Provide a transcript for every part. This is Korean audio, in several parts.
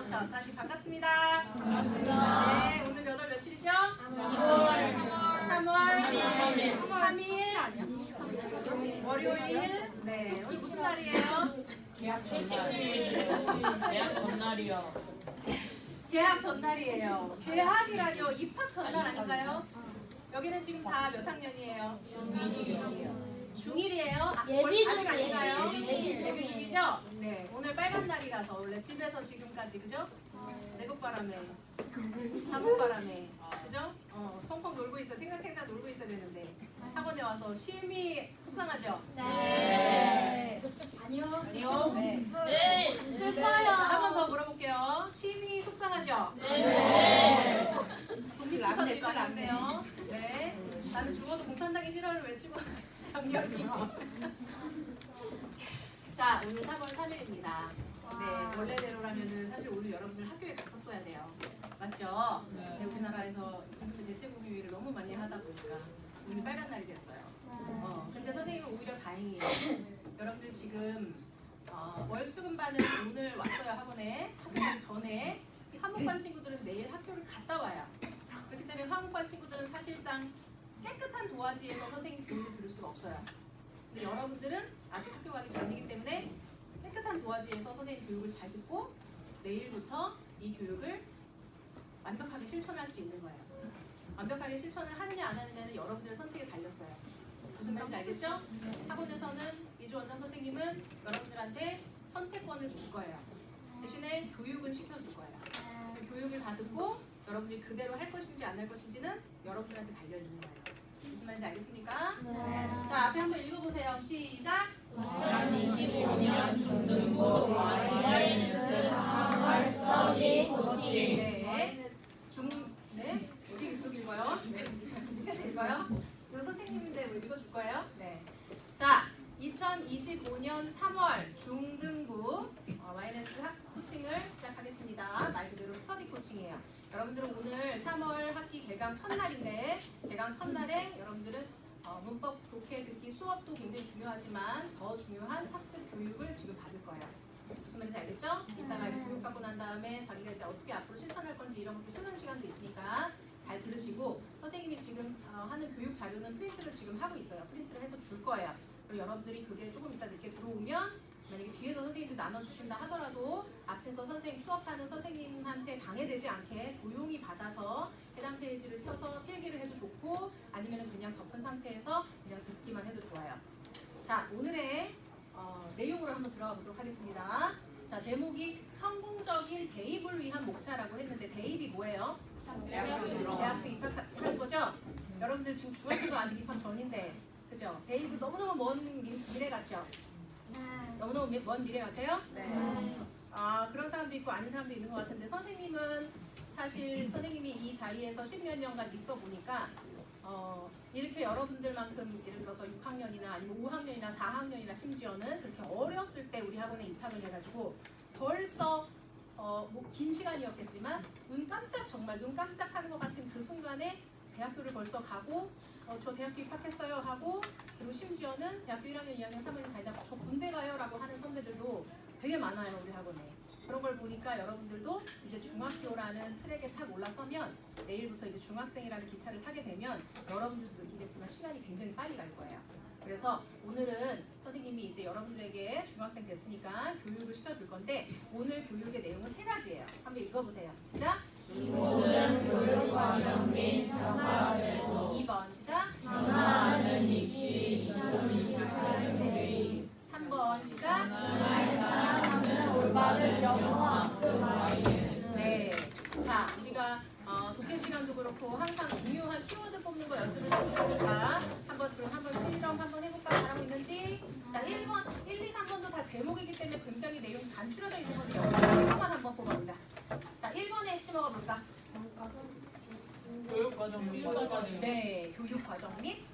자, 다시 반갑습니다. 네, 오늘 몇 월 며칠이죠? 3월 3일 월요일. 네, 오늘 무슨 날이에요? 계약 전날이요. 개학 전날이에요. 개학이라뇨? 입학 전날 아닌가요? 여기는 지금 다 몇 학년이에요? 중1이에요? 아직 아닌가요? 예비 중이죠? 네, 오늘 빨간 날이라서 원래 집에서 지금까지 그죠? 내곡바람에, 한국바람에, 그죠? 펑펑 놀고 있어, 탱탱탱탱 놀고 있어야 되는데 학원에 와서 심히 속상하죠? 네. 아니요. 네. 슬퍼요. 한 번 더 물어볼게요. 심히 속상하죠? 네. 독립부서들 많은데요. 네. 나는 죽어도 공산당이 싫어를 외치고 정렬이. 자, 오늘 3월 3일입니다. 네, 원래대로라면은 사실 오늘 여러분들 학교에 갔었어야 돼요. 맞죠? 네, 우리나라에서 임금 대체공휴일을 너무 많이 하다 보니까 오늘 빨간 날이 됐어요. 근데 선생님은 오히려 다행이에요. 여러분들 지금 월수금반을 오늘 왔어요. 학원에. 학교 가기 전에 한국반 친구들은 내일 학교를 갔다 와요. 그렇기 때문에 한국반 친구들은 사실상 깨끗한 도화지에서 선생님 교육을 들을 수가 없어요. 근데 여러분들은 아직 학교 가기 전이기 때문에 깨끗한 도화지에서 선생님 교육을 잘 듣고 내일부터 이 교육을 완벽하게 실천할 수 있는 거예요. 완벽하게 실천을 하느냐 안 하느냐는 여러분들의 선택에 달렸어요. 무슨 말인지 알겠죠? 학원에서는 이주원장 선생님은 여러분들한테 선택권을 줄 거예요. 대신에 교육은 시켜줄 거예요. 그 교육을 다 듣고 여러분들이 그대로 할 것인지 안 할 것인지는 여러분들한테 달려있는 거예요. 무슨 말인지 알겠습니까? 자, 앞에 한번 읽어보세요. 시작! 2025년 중등부 YNS 3월 스터디 코칭. 네. 네. 어디 계속 읽어요? 밑에서 읽어요? 이거 선생님인데 뭐 읽어줄 거예요? 네. 자, 2025년 3월 중등부 YNS 학습 코칭을 시작하겠습니다. 말 그대로 스터디 코칭이에요. 여러분들은 오늘 3월 학기 개강 첫날인데 개강 첫날에 여러분들은 문법, 독해, 듣기, 수업도 굉장히 중요하지만 더 중요한 학습 교육을 지금 받을 거예요. 무슨 말인지 알겠죠? 이따가 이제 교육 받고 난 다음에 자기가 이제 어떻게 앞으로 실천할 건지 이런 것도 쓰는 시간도 있으니까 잘 들으시고 선생님이 지금 하는 교육 자료는 프린트를 지금 하고 있어요. 프린트를 해서 줄 거예요. 그리고 여러분들이 그게 조금 이따 늦게 들어오면 만약에 뒤에서 선생님들 나눠주신다 하더라도 앞에서 선생님 수업하는 선생님한테 방해되지 않게 조용히 받아서 해당 페이지를 펴서 필기를 해도 좋고 아니면 그냥 덮은 상태에서 그냥 듣기만 해도 좋아요. 자, 오늘의 내용으로 한번 들어가 보도록 하겠습니다. 자, 제목이 성공적인 대입을 위한 목차라고 했는데 대입이 뭐예요? 대학교 입학하는 거죠? 여러분들 지금 중학교도 아직 입학 전인데 그죠? 대입은 너무너무 먼 미래 같죠? 너무너무 먼 미래 같아요? 네. 그런 사람도 있고 아닌 사람도 있는 것 같은데 선생님은 사실 선생님이 이 자리에서 10몇 년간 있어 보니까 이렇게 여러분들만큼 예를 들어서 6학년이나 아니면 5학년이나 4학년이나 심지어는 그렇게 어렸을 때 우리 학원에 입학을 해가지고 벌써 뭐 긴 시간이었겠지만 정말 눈 깜짝하는 것 같은 그 순간에 대학교를 벌써 가고 저 대학교 입학했어요 하고 그리고 심지어는 대학교 1학년, 2학년, 3학년 다니다가 저 군대 가요 라고 하는 선배들도 되게 많아요 우리 학원에. 그런 걸 보니까 여러분들도 이제 중학교라는 트랙에 탁 올라서면 내일부터 이제 중학생이라는 기차를 타게 되면 여러분들도 느끼겠지만 시간이 굉장히 빨리 갈 거예요. 그래서 오늘은 선생님이 이제 여러분들에게 중학생 됐으니까 교육을 시켜줄 건데 오늘 교육의 내용은 3가지예요. 한번 읽어보세요. 시작! 모든 교육 과정 및 평가제도 2번 시작! 변화하는 입시 2028 대입 3번 시작! 살아가는 올바른 영어 학습 YNS. 네. 자, 우리가 독해 시간도 그렇고 항상 중요한 키워드 뽑는 거 연습을 해보니까 한번 실험 한번 해볼까? 잘하고 있는지. 자, 1번, 1, 2, 3번도 다 제목이기 때문에 굉장히 내용이 단출해져 있는 건데 여기서 실험만 한번 뽑아보자. 자, 1번의 핵심어가 뭘까? 교육과정 및 평가제도. 네, 교육과정 및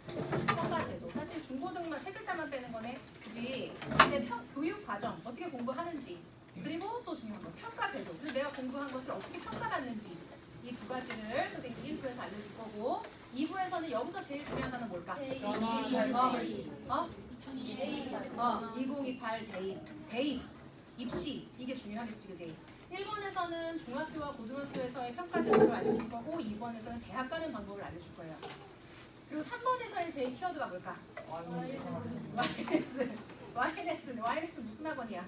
평가제도. 사실 중고등만 3글자만 빼는 거네. 그지? 근데 교육과정, 어떻게 공부하는지. 그리고 또 중요한 건 평가제도. 그래서 내가 공부한 것을 어떻게 평가받는지. 이 2가지를 선생님이 1부에서 알려줄 거고 2부에서는 여기서 제일 중요한 단어는 뭘까? 전화 2028 대입. 대입. 입시. 이게 중요하겠지, 그지? 1번에서는 중학교와 고등학교에서의 평가 제도를 알려줄 거고 2번에서는 대학 가는 방법을 알려줄 거예요. 그리고 3번에서의 제일 키워드가 뭘까? YNS 무슨 학원이야?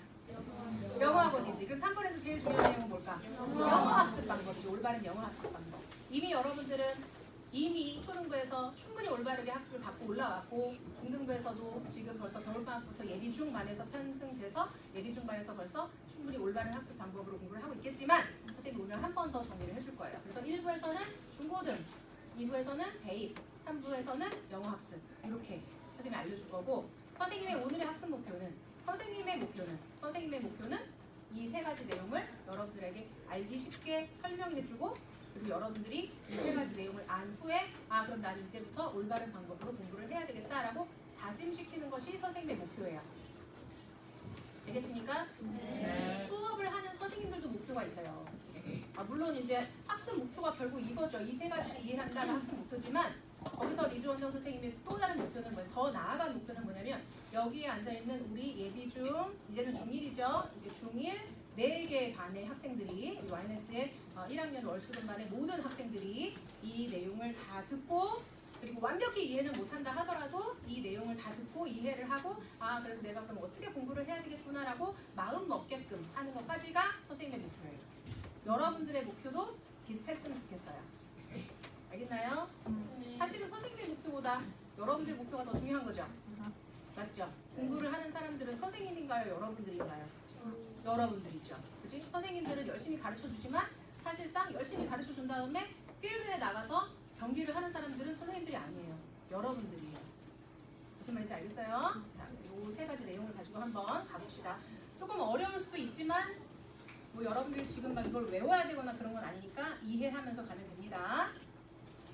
영어 학원이지. 그럼 3번에서 제일 중요한 내용은 뭘까? 영어 학습 방법이죠. 올바른 영어 학습 방법. 이미 여러분들은 이미 초등부에서 충분히 올바르게 학습을 받고 올라왔고 중등부에서도 지금 벌써 겨울방학부터 예비중반에서 편승돼서 예비중반에서 벌써 충분히 올바른 학습 방법으로 공부를 하고 있겠지만 선생님이 오늘 한 번 더 정리를 해줄 거예요. 그래서 1부에서는 중고등, 2부에서는 대입, 3부에서는 영어 학습 이렇게 선생님이 알려줄 거고 선생님의 오늘의 학습 목표는 선생님의 목표는 이 세 가지 내용을 여러분들에게 알기 쉽게 설명해주고 그리고 여러분들이 이 세 가지 내용을 안 후에 그럼 난 이제부터 올바른 방법으로 공부를 해야 되겠다라고 다짐시키는 것이 선생님의 목표예요. 알겠습니까? 네. 수업을 하는 선생님들도 목표가 있어요. 물론 이제 학습 목표가 결국 이거죠. 이 세 가지를 이해한다는 학습 목표지만 거기서 리즈원정 선생님의 또 다른 목표는 뭐예요? 더 나아간 목표는 뭐냐면 여기에 앉아있는 우리 예비중, 이제는 중1이죠. 이제 중1 4개 반의 학생들이 이 YNS의 1학년 월수금반의 모든 학생들이 이 내용을 다 듣고 그리고 완벽히 이해는 못한다 하더라도 이 내용을 다 듣고 이해를 하고 그래서 내가 그럼 어떻게 공부를 해야 되겠구나라고 마음 먹게끔 하는 것까지가 선생님의 목표예요. 여러분들의 목표도 비슷했으면 좋겠어요. 알겠나요? 사실은 선생님의 목표보다 여러분들의 목표가 더 중요한 거죠. 맞죠? 공부를 하는 사람들은 선생님인가요? 여러분들인가요? 여러분들이죠. 그치? 선생님들은 열심히 가르쳐주지만 사실상 열심히 가르쳐준 다음에 필드에 나가서 경기를 하는 사람들은 선생님들이 아니에요. 여러분들이에요. 무슨 말인지 알겠어요? 자, 이 세 가지 내용을 가지고 한번 가봅시다. 조금 어려울 수도 있지만 뭐 여러분들이 지금 막 이걸 외워야 되거나 그런 건 아니니까 이해하면서 가면 됩니다.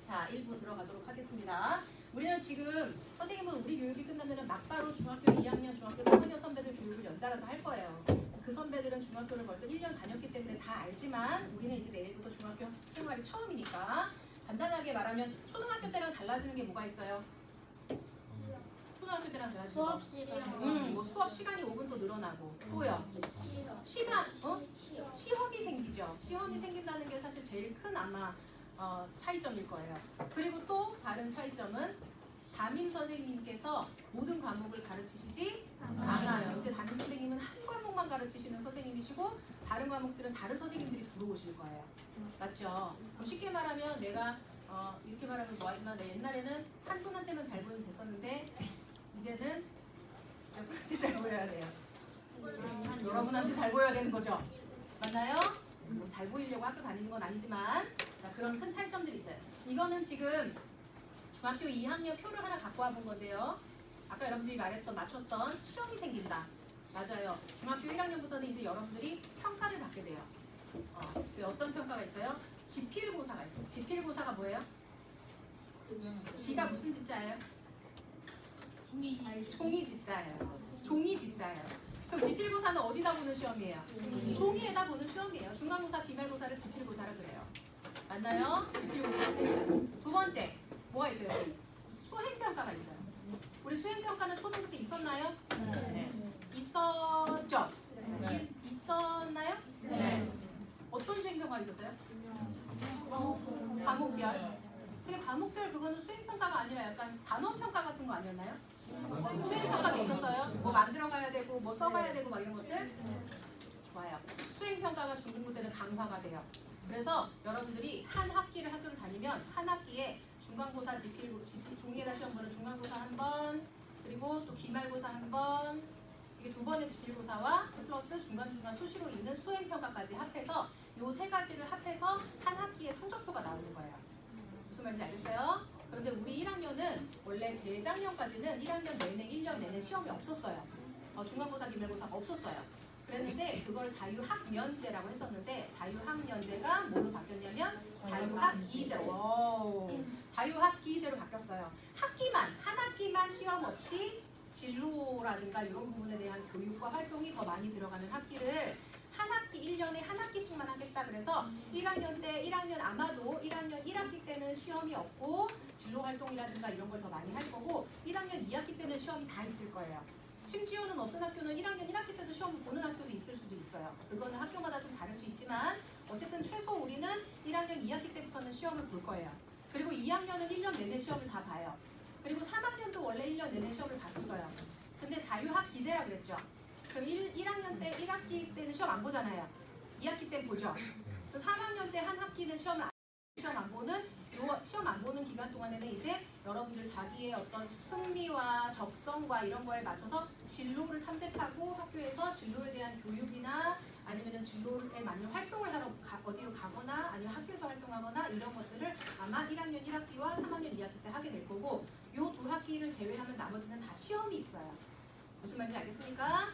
자, 1부 들어가도록 하겠습니다. 우리는 지금 선생님은 우리 교육이 끝나면 막바로 중학교 2학년, 중학교 3학년 선배들 교육을 연달아서 할 거예요. 그 선배들은 중학교를 벌써 1년 다녔기 때문에 다 알지만 우리는 이제 내일부터 중학교 학습 생활이 처음이니까 간단하게 말하면 초등학교 때랑 달라지는 게 뭐가 있어요? 초등학교 때랑 달라지는 거. 수업 시간. 뭐 수업 시간이 5분 더 늘어나고 또요. 시간, 시험이 생기죠. 시험이 생긴다는 게 사실 제일 큰 아마 차이점일 거예요. 그리고 또 다른 차이점은 담임 선생님께서 모든 과목을 가르치시지 않아요. 이제 담임 선생님은 한 과목만 가르치시는 선생님이시고 다른 과목들은 다른 선생님들이 들어오실 거예요. 맞죠? 그럼 쉽게 말하면 내가 이렇게 말하면 뭐하지만 내 옛날에는 한 분한테만 잘 보이면 됐었는데 이제는 몇 분한테 잘 보여야 돼요. 여러분한테 잘 보여야 되는 거죠. 맞나요? 뭐 잘 보이려고 학교 다니는 건 아니지만 그런 큰 차이점들이 있어요. 이거는 지금 중학교 2학년 표를 하나 갖고 와본 건데요. 아까 여러분들이 맞췄던 시험이 생긴다. 맞아요. 중학교 1학년부터는 이제 여러분들이 평가를 받게 돼요. 어떤 평가가 있어요? 지필고사가 있어요. 지필고사가 뭐예요? 지가 무슨 지자예요? 종이 지자예요. 종이 지자예요. 그럼 지필고사는 어디다 보는 시험이에요? 종이에다 보는 시험이에요. 중간고사, 기말고사를 지필고사라 그래요. 맞나요? 지필고사. 두 번째, 뭐가 있어요? 수행평가가 있어요. 우리 수행평가는 초등부 때 있었나요? 네. 있었죠? 네. 있었나요? 네. 어떤 수행평가가 있었어요? 과목별. 근데 과목별 그거는 수행평가가 아니라 약간 단원평가 같은 거 아니었나요? 수행평가가 있었어요? 뭐 만들어가야 되고 뭐 써가야 되고 막 이런 것들? 좋아요. 수행평가가 중등부 때는 강화가 돼요. 그래서 여러분들이 한 학기를 학교를 다니면 한 학기에 중간고사 종이에다 시험 보는 중간고사 한 번, 그리고 또 기말고사 한 번, 이게 두 번의 지필고사와 플러스 중간중간 수시로 있는 수행평가까지 합해서 요 세 가지를 합해서 한 학기에 성적표가 나오는 거예요. 무슨 말인지 알겠어요? 그런데 우리 1학년은 원래 재작년까지는 1학년 내내 1년 내내 시험이 없었어요. 중간고사, 기말고사가 없었어요. 그랬는데 그걸 자유학년제라고 했었는데 자유학년제가 뭐로 바뀌었냐면 자유학기제로. 자유학기제로 바뀌었어요. 한 학기만 시험 없이 진로라든가 이런 부분에 대한 교육과 활동이 더 많이 들어가는 학기를 한 학기 1년에 한 학기씩만 하겠다. 그래서 1학년 때 1학년 아마도 1학년 1학기 때는 시험이 없고 진로 활동이라든가 이런 걸 더 많이 할 거고 1학년 2학기 때는 시험이 다 있을 거예요. 심지어는 어떤 학교는 1학년 1학기 때도 시험을 보는 학교도 있을 수도 있어요. 그거는 학교마다 좀 다를 수 있지만 어쨌든 최소 우리는 1학년 2학기 때부터는 시험을 볼 거예요. 그리고 2학년은 1년 내내 시험을 다 봐요. 그리고 3학년도 원래 1년 내내 시험을 봤었어요. 근데 자유학 기제라 그랬죠. 그럼 1학년 때 1학기 때는 시험 안 보잖아요. 2학기 때는 보죠. 3학년 때 한 학기는 시험 안 보는 시험 안 보는 기간 동안에는 이제 여러분들 자기의 어떤 흥미와 적성과 이런 거에 맞춰서 진로를 탐색하고 학교에서 진로에 대한 교육이나 아니면은 진로에 맞는 활동을 하러 어디로 가거나 아니면 학교에서 활동하거나 이런 것들을 아마 1학년 1학기와 3학년 2학기 때 하게 될 거고 요 두 학기를 제외하면 나머지는 다 시험이 있어요. 무슨 말인지 알겠습니까?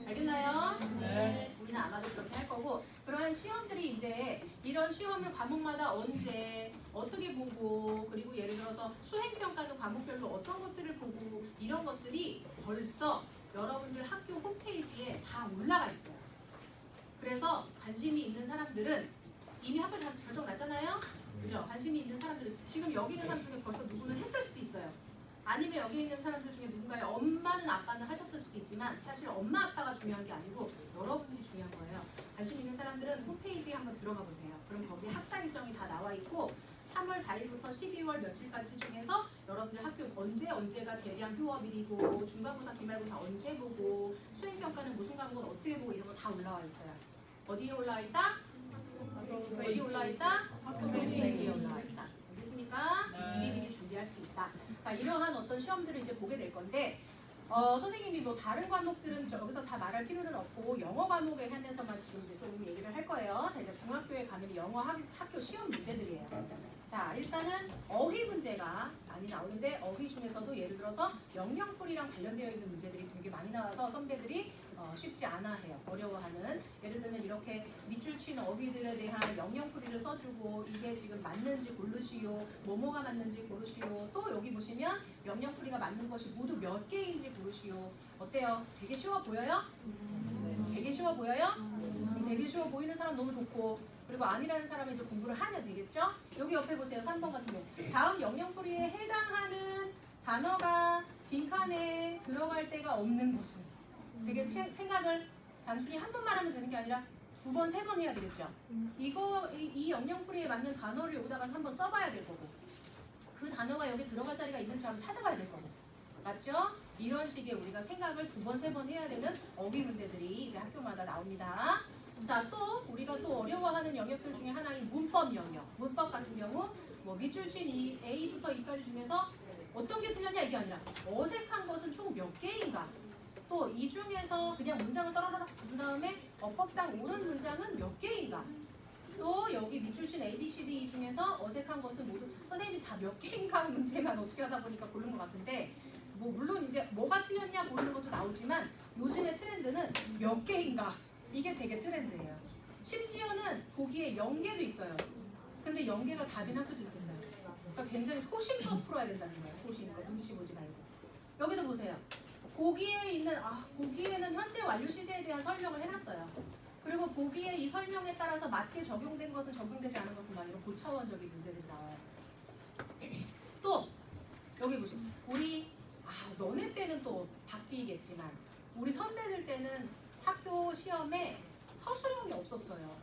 알겠나요? 네. 우리는 아마도 그렇게 할 거고 그러한 시험들이 이제 이런 시험을 과목마다 언제 어떻게 보고 그리고 예를 들어서 수행평가도 과목별로 어떤 것들을 보고 이런 것들이 벌써 여러분들 학교 홈페이지에 다 올라가 있어요. 그래서 관심이 있는 사람들은 이미 학교 다 결정 났잖아요? 그죠? 관심이 있는 사람들은 지금 여기 있는 사람 중에 벌써 누구는 했을 수도 있어요. 아니면 여기 있는 사람들 중에 누군가의 엄마는 아빠는 하셨을 수도 있지만 사실 엄마 아빠가 중요한 게 아니고 여러분들이 중요한 거예요. 관심 있는 사람들은 홈페이지에 한번 들어가 보세요. 그럼 거기에 학사 일정이 다 나와 있고 3월 4일부터 12월 며칠까지 중에서 여러분들 학교 언제가 재량 휴업일이고 중간고사 기말고사 언제 보고 수행평가는 무슨 과목은 어떻게 보고 이런 거 다 올라와 있어요. 어디에 올라와 있다? 어디 올라와 있다? 학교 홈페이지에 올라와 있다. 알겠습니까? 미리미리 준비할 수 있다. 자, 이러한 어떤 시험들을 이제 보게 될 건데 선생님이 뭐 다른 과목들은 여기서 다 말할 필요는 없고 영어 과목에 한해서만 지금 이제 조금 얘기를 할 거예요. 자, 이제 중학교에 가면 영어 학교 시험 문제들이에요. 자, 일단은 어휘 문제가 많이 나오는데 어휘 중에서도 예를 들어서 영영풀이랑 관련되어 있는 문제들이 되게 많이 나와서 선배들이 쉽지 않아 해요. 어려워하는. 예를 들면 이렇게 밑줄 친 어휘들에 대한 영영풀이를 써주고 이게 지금 맞는지 고르시오. 뭐뭐가 맞는지 고르시오. 또 여기 보시면 영영풀이가 맞는 것이 모두 몇 개인지 고르시오. 어때요? 되게 쉬워 보여요? 되게 쉬워 보여요? 되게 쉬워 보이는 사람 너무 좋고 그리고 아니라는 사람은 이제 공부를 하면 되겠죠? 여기 옆에 보세요. 3번 같은 경우. 다음 영영풀이에 해당하는 단어가 빈칸에 들어갈 데가 없는 것은 되게 생각을 단순히 한 번만 하면 되는 게 아니라 두 번, 세 번 해야 되겠죠? 이 영영풀이에 맞는 단어를 여기다가 한번 써봐야 될 거고 그 단어가 여기 들어갈 자리가 있는지 한번 찾아봐야 될 거고 맞죠? 이런 식의 우리가 생각을 두 번, 세 번 해야 되는 어휘 문제들이 이제 학교마다 나옵니다. 자, 또 우리가 또 어려워하는 영역들 중에 하나인 문법 영역. 문법 같은 경우 뭐 밑줄 친 이 A부터 E까지 중에서 어떤 게 틀렸냐 이게 아니라 어색한 것은 총 몇 개인가? 또 이 중에서 그냥 문장을 따라다락 준 다음에 어법상 옳은 문장은 몇 개인가? 또 여기 밑줄 친 A, B, C, D 중에서 어색한 것은 모두 선생님이 다 몇 개인가 하는 문제만 어떻게 하다 보니까 고른 것 같은데 뭐 물론 이제 뭐가 틀렸냐 고르는 것도 나오지만 요즘의 트렌드는 몇 개인가 이게 되게 트렌드예요. 심지어는 보기에 0개도 있어요. 근데 0개가 답인 학교도 있었어요. 그러니까 굉장히 소신껏 풀어야 된다는 거예요. 소신껏 눈치 보지 말고. 여기도 보세요. 보기에는 현재 완료 시제에 대한 설명을 해놨어요. 그리고 보기에 이 설명에 따라서 맞게 적용된 것은 적용되지 않은 것은 막 이런 고차원적인 문제들이 나와요. 또 여기 보시면 우리 너네 때는 또 바뀌겠지만 우리 선배들 때는 학교 시험에 서술형이 없었어요.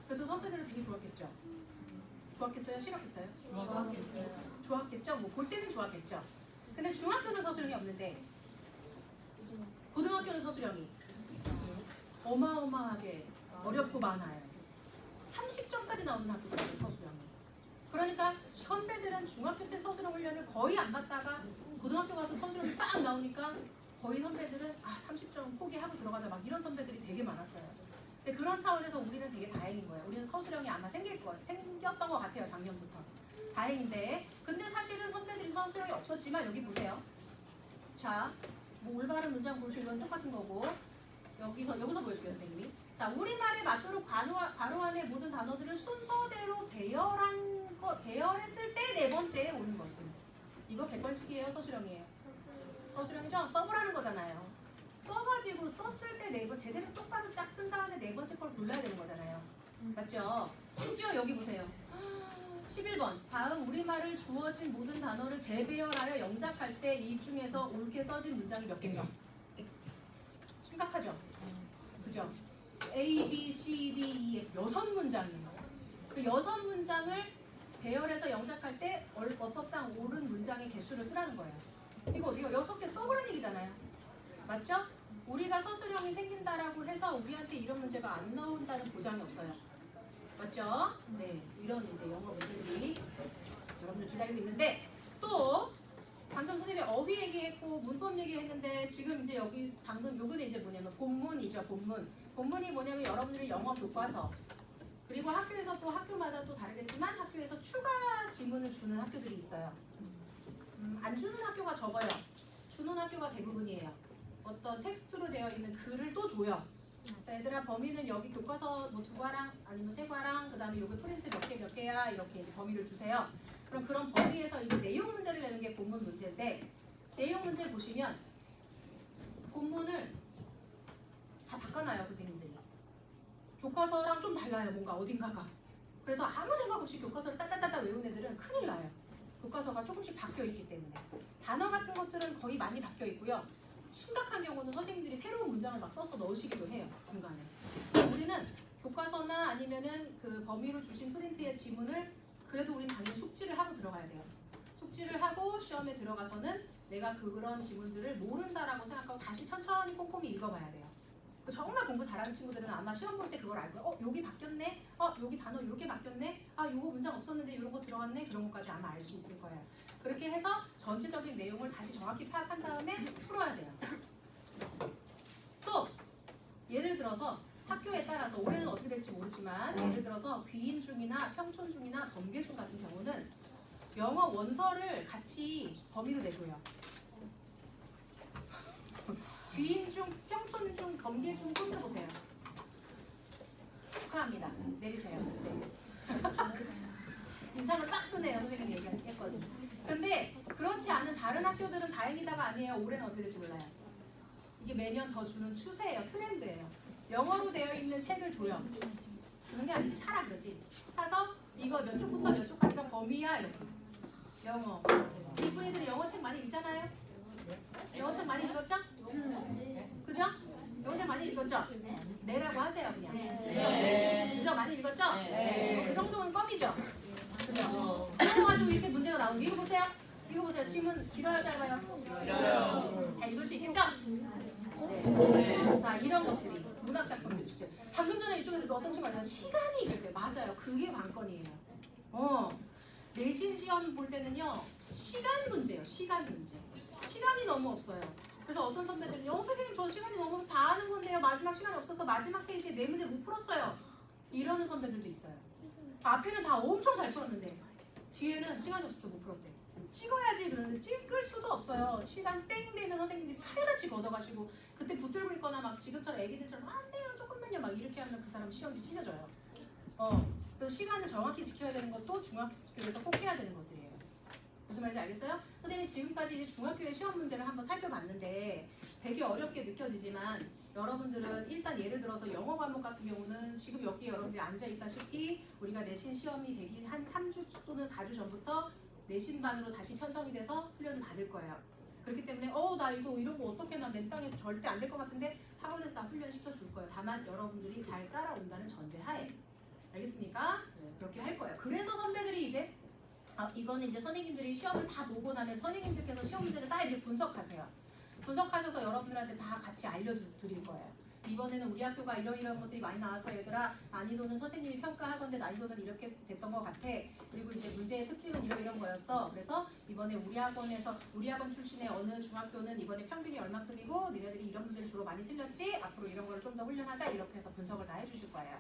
그래서 선배들은 되게 좋았겠죠. 좋았겠어요? 싫었겠어요? 좋았겠죠? 뭐 볼 때는 좋았겠죠. 근데 중학교는 서술형이 없는데 고등학교는 서술형이 어마어마하게 어렵고 많아요. 30점까지 나오는 학교도 있어요, 서술형이. 그러니까 선배들은 중학교 때 서술형 훈련을 거의 안 받다가 고등학교 가서 서술형이 빡 나오니까 거의 선배들은 30점 포기하고 들어가자 막 이런 선배들이 되게 많았어요. 근데 그런 차원에서 우리는 되게 다행인 거예요. 우리는 서술형이 아마 생겼던 것 같아요, 작년부터. 다행인데 근데 사실은 선배들이 서술형이 없었지만 여기 보세요. 자, 뭐 올바른 문장 고르시는 건 똑같은 거고 여기서 보여줄게요, 선생님이. 자, 우리말에 맞도록 괄호 안에 모든 단어들을 순서대로 배열했을 때 네 번째에 오는 것은 이거 100번씩이에요, 서술형이에요. 서술형이죠? 써보라는 거잖아요. 써가지고 썼을 때 네 번 제대로 똑바로 짝 쓴 다음에 네 번째 걸 골라야 되는 거잖아요. 맞죠? 심지어 여기 보세요. 11번 다음 우리말을 주어진 모든 단어를 재배열하여 영작할 때 이 중에서 옳게 써진 문장이 몇 개인가? 심각하죠? 그죠? A, B, C, D, E, F 6문장이에요. 그 6문장을 배열해서 영작할 때 어법상 옳은 문장의 개수를 쓰라는 거예요. 이거 어디요? 6개 써보라는 얘기잖아요. 맞죠? 우리가 서술형이 생긴다라고 해서 우리한테 이런 문제가 안 나온다는 보장이 없어요. 맞죠? 네, 이런 이제 영어 문제들이 여러분들 기다리고 있는데 또 방금 선생님이 어휘 얘기했고 문법 얘기했는데 지금 이제 여기 방금 요거는 이제 뭐냐면 본문이죠. 본문이 뭐냐면 여러분들이 영어 교과서 그리고 학교에서 또 학교마다 또 다르겠지만 학교에서 추가 지문을 주는 학교들이 있어요. 안 주는 학교가 적어요. 주는 학교가 대부분이에요. 어떤 텍스트로 되어 있는 글을 또 줘요. 자, 얘들아 범위는 여기 교과서 뭐 2과랑 아니면 3과랑 그 다음에 여기 프린트 몇 개야 이렇게 이제 범위를 주세요. 그럼 그런 범위에서 이제 내용 문제를 내는 게 본문 문제인데 내용 문제 보시면 본문을 다 바꿔놔요 선생님들이. 교과서랑 좀 달라요 뭔가 어딘가가. 그래서 아무 생각 없이 교과서를 따따따따 외운 애들은 큰일 나요. 교과서가 조금씩 바뀌어 있기 때문에 단어 같은 것들은 거의 많이 바뀌어 있고요. 심각한 경우는 선생님들이 새로운 문장을 막 써서 넣으시기도 해요 중간에. 우리는 교과서나 아니면은 그 범위로 주신 프린트의 지문을 그래도 우리는 당연히 숙지를 하고 들어가야 돼요. 숙지를 하고 시험에 들어가서는 내가 그런 지문들을 모른다라고 생각하고 다시 천천히 꼼꼼히 읽어봐야 돼요. 정말 공부 잘하는 친구들은 아마 시험 볼 때 그걸 알 거예요. 여기 바뀌었네? 여기 단어 이렇게 바뀌었네? 요거 문장 없었는데 이런 거 들어갔네? 그런 것까지 아마 알 수 있을 거예요. 그렇게 해서 전체적인 내용을 다시 정확히 파악한 다음에 풀어야 돼요. 또 예를 들어서 학교에 따라서 올해는 어떻게 될지 모르지만 예를 들어서 귀인중이나 평촌중이나 점괘중 같은 경우는 영어 원서를 같이 범위로 내줘요. 귀인중, 평촌중, 점괘중 손 들어보세요. 축하합니다. 내리세요. 네. 인상을 빡 쓰네요. 선생님이 얘기했거든요. 근데 그렇지 않은 다른 학교들은 다행이다가 아니에요. 올해는 어떻게 될지 몰라요. 이게 매년 더 주는 추세예요. 트렌드예요. 영어로 되어 있는 책을 줘요. 주는 게 아니지. 사라 그러지. 사서 이거 몇 쪽부터 몇 쪽까지가 범위야 이렇게. 영어. 이분 애들이 영어 책 많이 읽잖아요. 영어 책 많이 읽었죠? 그죠? 영어 책 많이 읽었죠? 네라고 하세요 그냥. 네. 그죠? 많이 읽었죠? 네. 그 정도면 껌이죠? 그죠? 그래가지고 이렇게 문제가 나오는 이거 보세요. 이거 보세요. 지문 길어요 짧아요? 길어요. 다 읽을 수 있겠죠? 네. 자 이런 것들이 문학작품들 주죠. 방금 전에 이쪽에서 어떤 친구가 다 시간이 이겼어요. 맞아요. 그게 관건이에요. 내신 시험 볼 때는요. 시간 문제예요. 시간 문제. 시간이 너무 없어요. 그래서 어떤 선배들은 선생님 저 시간이 너무 없어서 다 아는 건데요. 마지막 시간이 없어서 마지막 페이지에 네 문제 못 풀었어요. 이러는 선배들도 있어요. 앞에는 다 엄청 잘 풀었는데 뒤에는 시간이 없어서 못 풀었대. 찍어야지 그러는데 찍을 수도 없어요. 시간 땡 되면 선생님들이 칼같이 걷어가시고 그때 붙들고 있거나 막 지금처럼 애기들처럼 안 돼요 조금만요 막 이렇게 하면 그 사람 시험지 찢어져요. 그래서 시간을 정확히 지켜야 되는 것도 중학교에서 꼭 해야 되는 것들이에요. 무슨 말인지 알겠어요? 선생님이 지금까지 이제 중학교의 시험 문제를 한번 살펴봤는데 되게 어렵게 느껴지지만 여러분들은 일단 예를 들어서 영어 과목 같은 경우는 지금 여기 여러분들이 앉아있다시피 우리가 내신 시험이 되기 한 3주 또는 4주 전부터 내신반으로 다시 편성이 돼서 훈련을 받을 거예요. 그렇기 때문에 나 이거 이런 거 어떻게 나 맨땅에 절대 안 될 것 같은데 학원에서 다 훈련시켜 줄 거예요. 다만 여러분들이 잘 따라온다는 전제하에. 알겠습니까? 그렇게 할 거예요. 그래서 선배들이 이제 이거는 이제 선생님들이 시험을 다 보고 나면 선생님들께서 시험 문제를 다 이렇게 분석하세요. 분석하셔서 여러분들한테 다 같이 알려드릴 거예요. 이번에는 우리 학교가 이런 것들이 많이 나와서 얘들아 난이도는 선생님이 평가하건데 난이도는 이렇게 됐던 것 같아. 그리고 이제 문제의 특징은 이런 거였어. 그래서 이번에 우리 학원 출신의 어느 중학교는 이번에 평균이 얼마큼이고 니네들이 이런 문제를 주로 많이 틀렸지? 앞으로 이런 걸 좀 더 훈련하자. 이렇게 해서 분석을 다 해주실 거예요.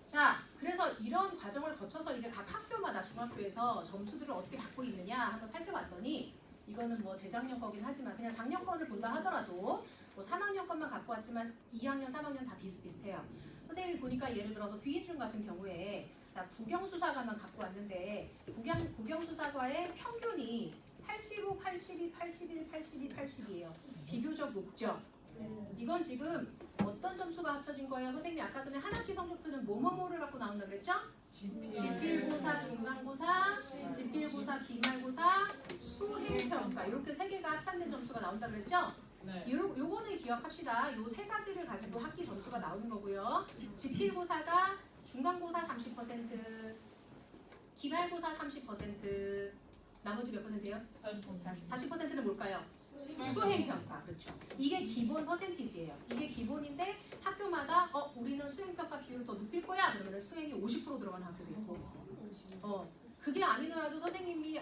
자, 그래서 이런 과정을 거쳐서 이제 각 학교마다 중학교에서 점수들을 어떻게 받고 있느냐 한번 살펴봤더니 이거는 뭐 재작년 거긴 하지만 그냥 작년 거를 본다 하더라도 뭐 3학년 것만 갖고 왔지만 2학년, 3학년 다 비슷비슷해요. 선생님이 보니까 예를 들어서 귀인중 같은 경우에 국영수사과만 갖고 왔는데 국영수사과의 평균이 85, 82, 81, 82, 80이에요. 비교적 높죠? 이건 지금 어떤 점수가 합쳐진 거예요? 선생님이 아까 전에 한 학기 성적표는 뭐뭐뭐를 갖고 나온다 그랬죠? 지필고사, 중간고사, 지필고사, 기말고사, 수행평가 이렇게 세 개가 합산된 점수가 나온다 그랬죠? 네. 요거는 기억합시다. 요 세 가지를 가지고 학기 점수가 나오는 거고요. 지필고사가 중간고사 30%, 기말고사 30%, 나머지 몇 %예요? 40%는 뭘까요? 수행평가. 그렇죠. 이게 기본 퍼센티지예요. 이게 기본인데 학교마다 우리는 수행평가 비율을 더 높일 거야. 그러면 수행이 50% 들어가는 학교도 있고 그게 아니더라도 선생님이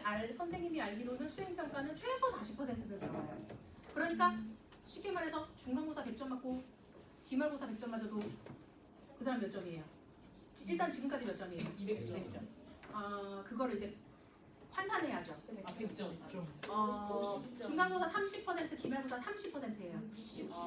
알기로는 수행평가는 최소 40%는 들어가요. 그러니까 쉽게 말해서 중간고사 100점 맞고 기말고사 100점 맞아도 그 사람 몇 점이에요? 일단 지금까지 몇 점이에요? 200점. 그거를 이제 환산해야죠. 아, 100점. 중간고사 30%, 기말고사 30%예요.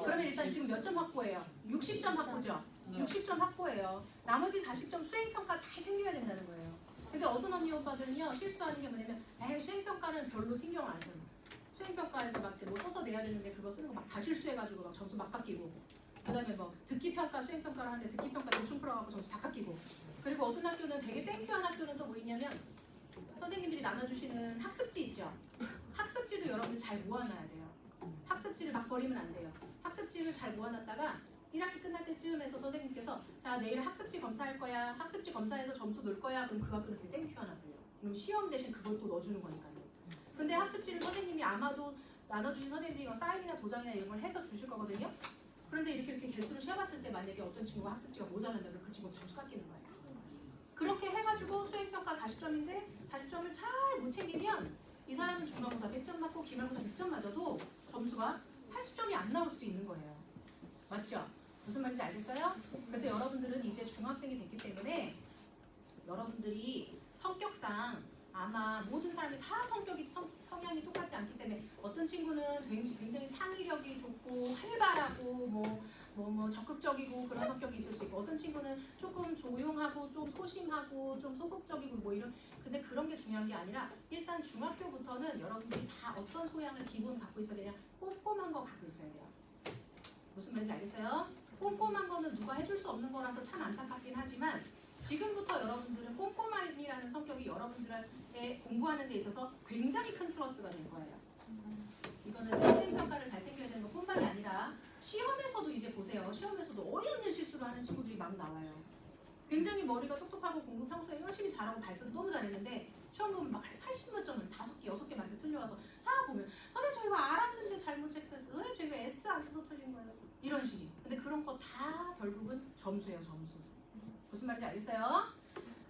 그러면 일단 지금 몇 점 확보해요? 60점 확보죠. 60점 확보해요. 나머지 40점 수행평가 잘 챙겨야 된다는 거예요. 근데 어떤 언니 오빠들은요 실수하는 게 뭐냐면 수행평가는 별로 신경을 안 써요. 수행평가에서 막 뭐 써서 내야 되는데 그거 쓰는 거 막 다 실수해가지고 막 점수 막 깎이고 그다음에 뭐 듣기평가 수행평가를 하는데 듣기평가 대충 풀어갖고 점수 다 깎이고 그리고 어떤 학교는 되게 땡큐한 학교는 또 뭐 있냐면 선생님들이 나눠주시는 학습지 있죠. 학습지도 여러분들 잘 모아놔야 돼요. 학습지를 막 버리면 안 돼요. 학습지를 잘 모아놨다가 1학기 끝날 때쯤에서 선생님께서 자 내일 학습지 검사할 거야. 학습지 검사해서 점수 넣을 거야. 그럼 그 학교는 되게 땡큐한 학교예요. 그럼 시험 대신 그걸 또 넣어주는 거니까요. 근데 학습지를 선생님이 아마도 나눠주신 선생님들이 뭐 사인이나 도장이나 이런 걸 해서 주실 거거든요. 그런데 이렇게 개수를 세어봤을 때 만약에 어떤 친구가 학습지가 모자란다 그럼 그 친구가 점수 깎이는 거예요. 그렇게 해가지고 수행평가 40점인데 40점을 잘 못 챙기면 이 사람은 중간고사 100점 맞고 기말고사 100점 맞아도 점수가 80점이 안 나올 수도 있는 거예요. 맞죠? 무슨 말인지 알겠어요? 그래서 여러분들은 이제 중학생이 됐기 때문에 여러분들이 성격상 아마 모든 사람이 다 성향이 똑같지 않기 때문에 어떤 친구는 굉장히 창의력이 좋고 활발하고 뭐 적극적이고 그런 성격이 있을 수 있고 어떤 친구는 조금 조용하고 좀 소심하고 좀 소극적이고 뭐 이런 근데 그런 게 중요한 게 아니라 일단 중학교부터는 여러분들이 다 어떤 소양을 기본 갖고 있어야 되냐 꼼꼼한 거 갖고 있어야 돼요. 무슨 말인지 알겠어요? 꼼꼼한 거는 누가 해줄 수 없는 거라서 참 안타깝긴 하지만 지금부터 여러분들은 꼼꼼함이라는 성격이 여러분들의 공부하는 데 있어서 굉장히 큰 플러스가 될 거예요. 이거는 수행평가를 잘 챙겨야 되는 것뿐만이 아니라 시험에서도 이제 보세요. 시험에서도 어이없는 실수를 하는 친구들이 막 나와요. 굉장히 머리가 똑똑하고 공부 평소에 열심히 잘하고 발표도 너무 잘했는데 시험 보면 막 80몇 점을 5개, 6개 막 이렇게 틀려와서 다 보면 선생님 저 이거 알았는데 잘못 체크했어요. 선생님 저 이거 S 안 써서 틀린 거예요. 이런 식이. 근데 그런 거 다 결국은 점수예요. 점수. 무슨 말인지 알겠어요?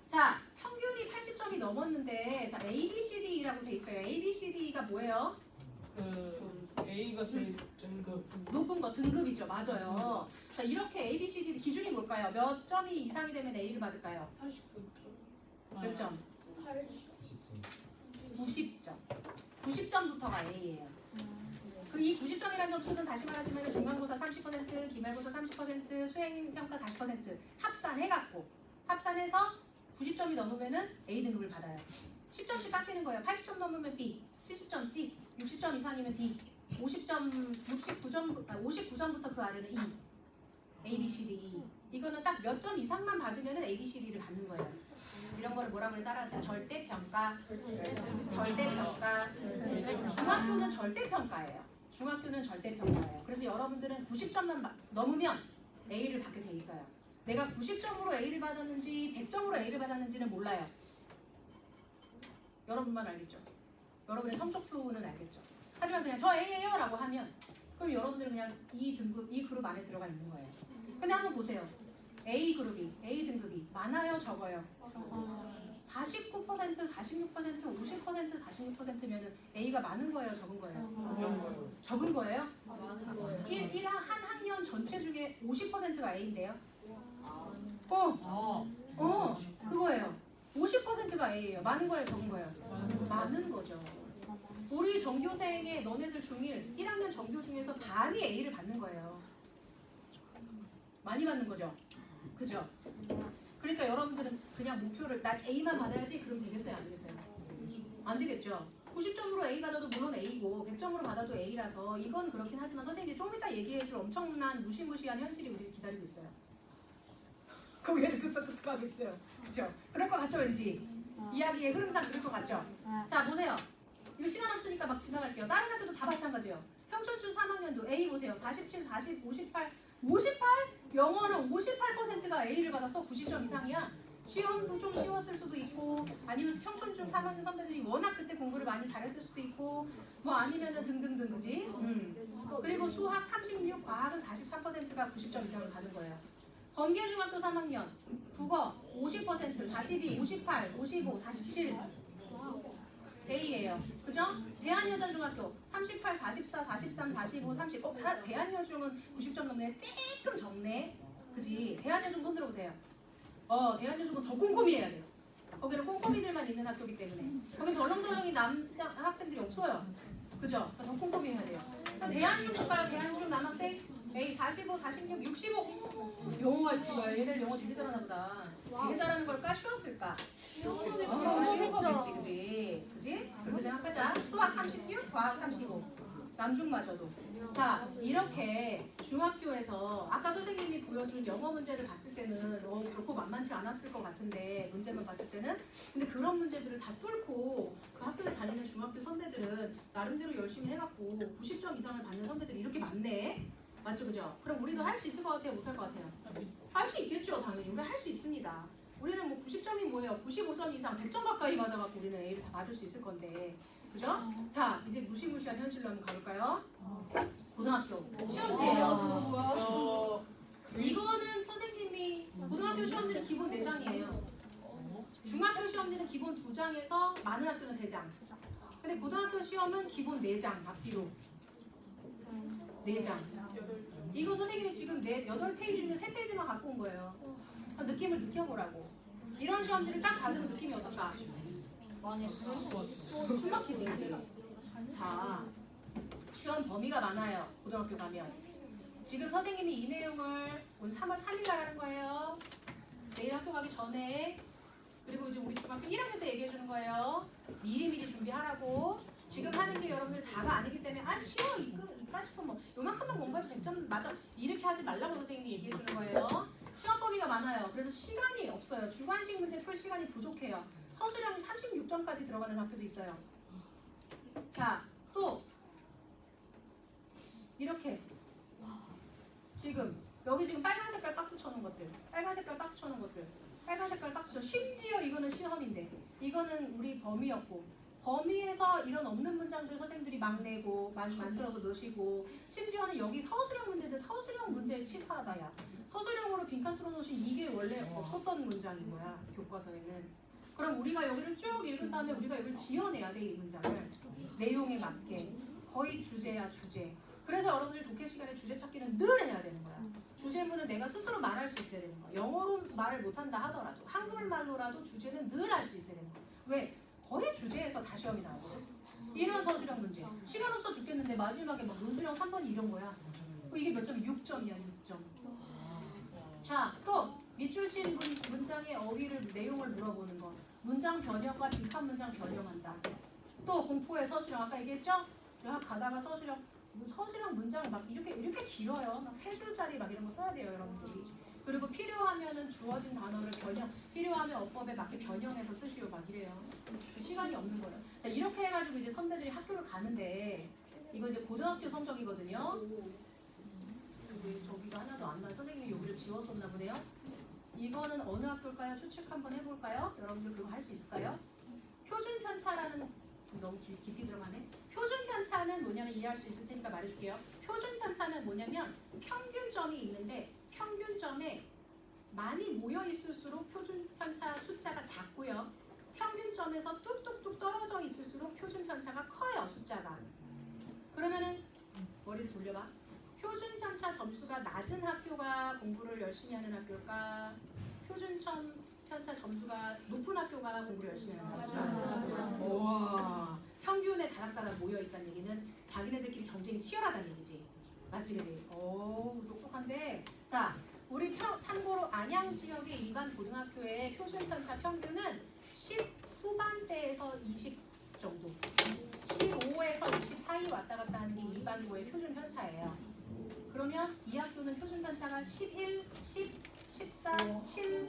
자, 평균이 80점이 넘었는데 자 A, B, C, D라고 돼 있어요. A, B, C, D가 뭐예요? A가 제일 등급. 높은 거 등급이죠. 맞아요. 자, 이렇게 A, B, C, D 기준이 뭘까요? 몇 점이 이상이 되면 A를 받을까요? 49점. 몇 점? 90점. 90점부터가 A예요. 이 90점이라는 점수는 다시 말하자면 중간고사 30%, 기말고사 30%, 수행평가 40% 합산해갖고 합산해서 90점이 넘으면은 A 등급을 받아요. 10점씩 깎이는 거예요. 80점 넘으면 B, 70점 C, 60점 이상이면 D, 59점부터 그 아래는 E, A, B, C, D, E. 이거는 딱 몇 점 이상만 받으면은 A, B, C, D를 받는 거예요. 이런 거를 뭐라고 따라하세요? 절대평가. 절대평가. 중학교는 절대평가예요. 중학교는 절대평가예요. 그래서 여러분들은 90점만 넘으면 A를 받게 돼 있어요. 내가 90점으로 A를 받았는지 100점으로 A를 받았는지는 몰라요. 여러분만 알겠죠? 여러분의 성적표는 알겠죠? 하지만 그냥 저 A예요 라고 하면 그럼 여러분들은 그냥 이 그룹 안에 들어가 있는 거예요. 근데 한번 보세요. A 등급이 많아요, 적어요? 49%, 46%, 50%, 46%면은 A가 많은 거예요, 적은 거예요? 적은 거예요? 한 학년 전체 중에 50%가 A인데요? 그거예요. 50%가 A예요. 많은 거예요, 적은 거예요? 많은 거죠. 우리 전교생의 너네들 중1 1학년 전교 중에서 반이 A를 받는 거예요. 많이 받는 거죠? 그죠? 그러니까 여러분들은 그냥 목표를 난 A만 받아야지 그럼 되겠어요? 안 되겠어요? 안 되겠죠? 90점으로 A 받아도 물론 A고 100점으로 받아도 A라서 이건 그렇긴 하지만 선생님이 좀 이따 얘기해줄 엄청난 무시무시한 현실이 우리를 기다리고 있어요. 거기에 끄떡끄떡하고 있어요. 그죠? 그럴 것 같죠 왠지? 이야기의 흐름상 그럴 것 같죠? 자 보세요. 이거 시간 없으니까 막 지나갈게요. 다른 학교도 다 마찬가지예요. 평촌중 3학년도 A 보세요. 47, 40, 58, 58? 영어는 58%가 A를 받아서 90점 이상이야. 시험도 좀 쉬웠을 수도 있고 아니면 평촌중 3학년 선배들이 워낙 그때 공부를 많이 잘했을 수도 있고 뭐 아니면은 등등등 그지? 그리고 수학 36, 과학은 43%가 90점 이상을 받은 거예요. 범계중학교 3학년 국어 50%, 42, 58, 55, 47 A예요. 그죠? 대한여자중학교 38, 44, 43, 45, 30 대한여중은 90점 넘네. 조금 적네. 그지? 대한여중 손 들어보세요. 대한여중은 더 꼼꼼히 해야 돼요. 거기는 꼼꼼이들만 있는 학교이기 때문에 거긴 덜렁덜렁이 학생들이 없어요. 그죠? 더 꼼꼼히 해야 돼요. 그럼 대한중 볼까요? 대한중 남학생 A 45, 46, 65 영어가 있어요. 얘들 영어 되게 잘하나 보다. 되게 잘하는 걸까? 쉬웠을까? 쉬운 거겠지, 그지? 그지? 그렇게 생각하자. 수학 36, 과학 35 남중마저도. 자, 이렇게 중학교에서 아까 선생님이 보여준 영어 문제를 봤을 때는 결코 만만치 않았을 것 같은데 문제만 봤을 때는 근데 그런 문제들을 다 뚫고 그 학교에 다니는 중학교 선배들은 나름대로 열심히 해갖고 90점 이상을 받는 선배들이 이렇게 많네. 맞죠, 그죠? 그럼 우리도 할 수 있을 것 같아요, 못할 것 같아요? 할 수 있겠죠, 당연히. 우리 할 수 있습니다. 우리는 뭐 90점이 뭐예요? 95점 이상 100점 가까이 맞아갖고 우리는 A를 다 받을 수 있을 건데. 그죠? 자, 이제 무시무시한 현실로 한번 가볼까요? 고등학교 시험지예요. 이거는 선생님이 고등학교 시험지는 기본 4장이에요. 중학교 시험지는 기본 2장에서 많은 학교는 3장. 근데 고등학교 시험은 기본 4장 앞뒤로 4장. 이거 선생님이 지금 8페이지 중에 3페이지만 갖고 온 거예요. 느낌을 느껴보라고. 이런 시험지를 딱 받으면 느낌이 어떨까? 숨 막히지, 그지? 자, 시험 범위가 많아요. 고등학교 가면. 지금 선생님이 이 내용을 오늘 3월 3일 날 하는 거예요. 내일 학교 가기 전에. 그리고 이제 우리 중학교 1학년 때 얘기해 주는 거예요. 미리미리 준비하라고. 지금 하는 게 여러분들 다가 아니기 때문에 쉬워. 이까짓 거 뭐 요만큼만 공부해도 100점 맞아. 이렇게 하지 말라고 선생님이 얘기해 주는 거예요. 시험 범위가 많아요. 그래서 시간이 없어요. 주관식 문제 풀 시간이 부족해요. 서술형이 36점까지 들어가는 학교도 있어요. 자, 또 이렇게 지금 여기 지금 빨간 색깔 박스 쳐놓은 것들, 빨간 색깔 박스 쳐놓은 것들, 빨간 색깔 박스 심지어 이거는 시험인데 이거는 우리 범위였고 범위에서 이런 없는 문장들 선생님들이 막 내고 만들어서 넣으시고 심지어는 여기 서술형 문제들 서술형 문제 치사하다 야. 서술형으로 빈칸 뚫어놓으신 이게 원래 없었던 문장인 거야 교과서에는. 그럼 우리가 여기를 쭉 읽은 다음에 우리가 여기를 지어내야 돼. 이 문장을 내용에 맞게 거의 주제야 주제. 그래서 여러분들이 독해 시간에 주제 찾기는 늘 해야 되는 거야. 주제문은 내가 스스로 말할 수 있어야 되는 거야. 영어로 말을 못한다 하더라도 한국말로라도 주제는 늘 할 수 있어야 되는 거야. 왜? 거의 주제에서 다 시험이 나오거든. 이런 서술형 문제. 시간 없어 죽겠는데 마지막에 막 논술형 3번이 이런 거야. 이게 몇 점? 6점이야 6점. 자, 또 밑줄 친 문장의 어휘를 내용을 물어보는 거. 문장 변형과 빈칸 문장 변형한다. 또 공포의 서술형 아까 얘기했죠? 막 가다가 서술형 문장 막 이렇게 길어요. 막 3줄짜리 막 이런 거 써야 돼요, 여러분들이. 그리고 필요하면은 주어진 단어를 필요하면 어법에 맞게 변형해서 쓰시오 막 이래요. 시간이 없는 거예요. 자, 이렇게 해가지고 이제 선배들이 학교를 가는데 이거 이제 고등학교 성적이거든요. 저기가 하나도 안 나요. 선생님이 여기를 지웠었나 보네요. 이거는 어느 학교일까요? 추측 한번 해볼까요? 여러분들 그거 할 수 있을까요? 표준 편차라는 너무 깊이 들어가네. 표준 편차는 뭐냐면 이해할 수 있을 테니까 말해줄게요. 표준 편차는 뭐냐면 평균점이 있는데 평균점에 많이 모여 있을수록 표준 편차 숫자가 작고요. 평균점에서 뚝뚝뚝 떨어져 있을수록 표준 편차가 커요. 숫자가. 그러면은 머리를 돌려봐. 표준 편차 점수가 낮은 학교가 공부를 열심히 하는 학교일까? 표준 편차 점수가 높은 학교가 공부를 열심히 하는 학교일까? 우와. 평균에 다닥다닥 모여 있다는 얘기는 자기네들끼리 경쟁이 치열하다는 얘기지. 맞지, 그지? 오, 똑똑한데. 자, 우리 참고로 안양 지역의 일반 고등학교의 표준 편차 평균은 10 후반대에서 20 정도. 15에서 20 사이 왔다 갔다 하는 게 일반고의 표준 편차예요. 그러면 이 학교는 표준 편차가 11, 10, 14, 7.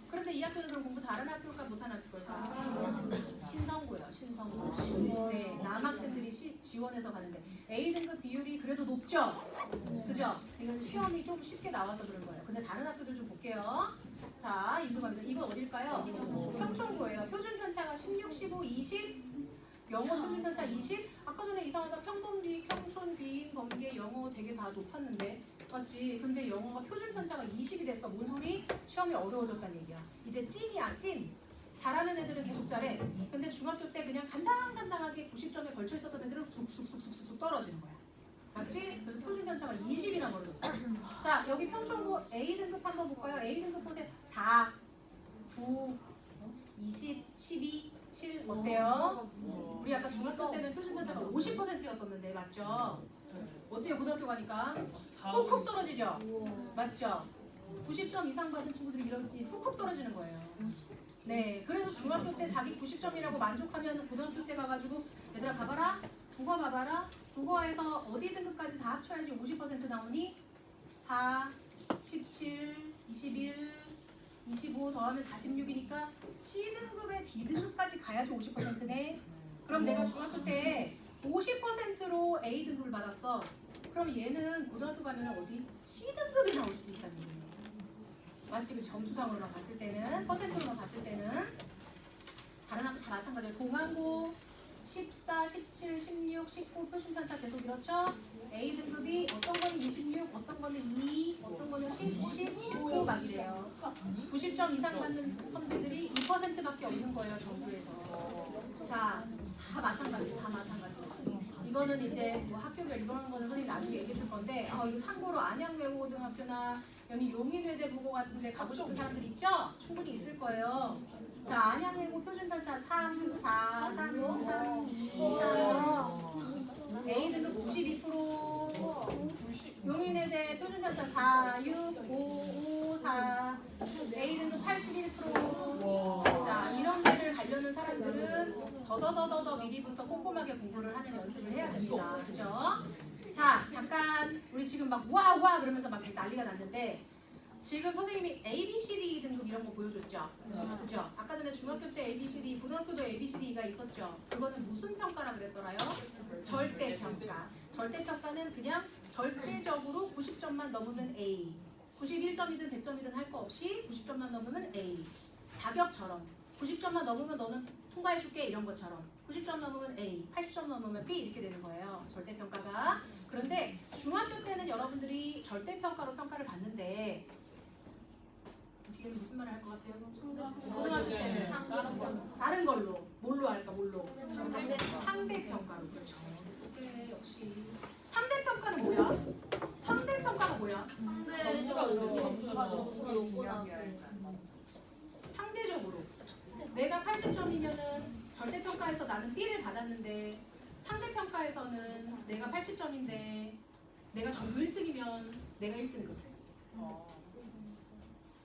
그런데 이 학교는 그럼 공부 잘하는 학교일까 못하는 학교일까? 신성고요, 신성고. 네, 남학생들이 지원해서 가는데 A등급 비율이 그래도 높죠? 그죠? 이건 시험이 좀 쉽게 나와서 그런 거예요. 근데 다른 학교들 좀 볼게요. 자, 인도갑니다. 이건 어딜까요? 평촌고예요. 표준 편차가 16, 15, 20. 영어 표준 편차 20. 아까 전에 이상하다. 평범비, 평촌, 비인, 범계, 영어 되게 다 높았는데. 맞지? 근데 영어가 표준 편차가 20이 됐어. 뭔 소리? 시험이 어려워졌다는 얘기야. 이제 찐이야, 찐. 잘하는 애들은 계속 잘해. 근데 중학교 때 그냥 간당간당하게 90점에 걸쳐 있었던 애들은 쑥쑥쑥쑥쑥 떨어지는 거야. 맞지? 그래서 표준 편차가 20이나 벌어졌어. 자, 여기 평촌고 A등급 한번 볼까요? A등급 보세요. 4, 9, 20, 12, 7 어때요? 우리 아까 중학교 때는 표준 편차가 50%였었는데 맞죠? 어때요? 고등학교 가니까 훅훅 떨어지죠? 맞죠? 90점 이상 받은 친구들이 이렇게 훅훅 떨어지는 거예요. 네, 그래서 중학교 때 자기 90점이라고 만족하면 고등학교 때 가가지고 얘들아 봐봐라, 국어 봐봐라, 국어에서 어디 등급까지 다 합쳐야지 50% 나오니? 4, 17, 21, 25 더하면 46이니까 C등급에 D등급까지 가야지 50%네. 그럼 내가 중학교 때 50%로 A등급을 받았어. 그럼 얘는 고등학교 가면 어디? C등급이 나올 수도 있다는 얘기예요. 마치 그 점수상으로만 봤을 때는, 퍼센트로만 봤을 때는 다른 학교 다 마찬가지예요. 동안고 14, 17, 16, 19 표준 편차 계속 이렇죠? A등급이 어떤 거는 26, 어떤 거는 2, 어떤 거는 10, 19 막 이래요. 90점 이상 받는 선배들이 2%밖에 없는 거예요, 정부에서. 자, 다 마찬가지, 다 마찬가지. 이거는 이제 뭐 학교별 이런 거는 선생님 나중에 얘기해 줄 건데, 이거 참고로 안양외고등학교나 여기 용인외대 부고 같은데 가고 싶은 사람들 있죠? 충분히 있을 거예요. 자, 안양외고 표준편차 3, 4, 3, 3, 2, 3. A등급 92%. 용인외대 표준편차 4, 6, 5, 5, 4. A등급 81%. 자, 이런 데를 가려는 사람들은 더더더더 미리부터 꼼꼼하게 공부를 하는 연습을 해야 됩니다. 그죠? 자, 잠깐 우리 지금 막 와 그러면서 막 난리가 났는데 지금 선생님이 ABCD 등급 이런 거 보여줬죠? 그죠? 아까 전에 중학교 때 ABCD, 고등학교도 ABCD가 있었죠? 그거는 무슨 평가라 그랬더라요? 절대평가. 절대평가는 그냥 절대적으로 90점만 넘으면 A. 91점이든 100점이든 할 거 없이 90점만 넘으면 A. 자격처럼 90점만 넘으면 너는 통과해줄게 이런 것처럼 90점 넘으면 A, 80점 넘으면 B 이렇게 되는 거예요. 절대평가가. 그런데 중학교 때는 여러분들이 절대평가로 평가를 받는데 뒤에는 무슨 말을 할 것 같아요? 고등학교 때는 다른 걸로 뭘로 할까? 뭘로? 상대평가로. 그렇죠. 네, 역시 상대평가는 뭐야? 상대평가가 뭐야? 점수가 높고 났으니까. 상대적으로 내가 80점이면은 절대평가에서 나는 B를 받았는데 상대평가에서는 내가 80점인데 내가 전교 1등이면 내가 1등급.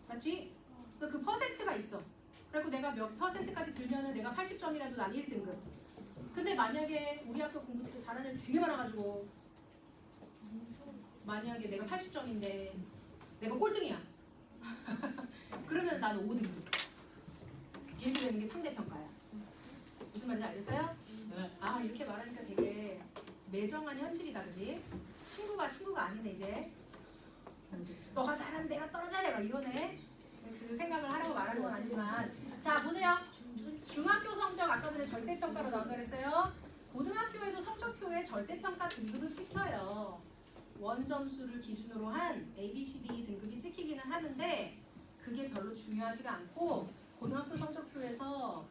맞지? 그 퍼센트가 있어. 그리고 내가 몇 퍼센트까지 들면은 내가 80점이라도 난 1등급. 근데 만약에 우리 학교 공부 되게 잘하는 애들 되게 많아가지고 만약에 내가 80점인데 내가 꼴등이야. 그러면 나는 5등급. 이렇게 되는 게 상대평가야. 무슨 말인지 알겠어요? 네. 아, 이렇게 말하니까 되게 매정한 현실이다, 그지? 친구가 아니네, 이제. 너가 잘하면 내가 떨어져야 돼, 막 이거네. 그 생각을 하라고 말하는 건 아니지만. 자, 보세요. 중학교 성적 아까 전에 절대평가로 나온다 그랬어요. 고등학교에도 성적표에 절대평가 등급은 찍혀요. 원점수를 기준으로 한 ABCD 등급이 찍히기는 하는데 그게 별로 중요하지가 않고 고등학교 성적표에서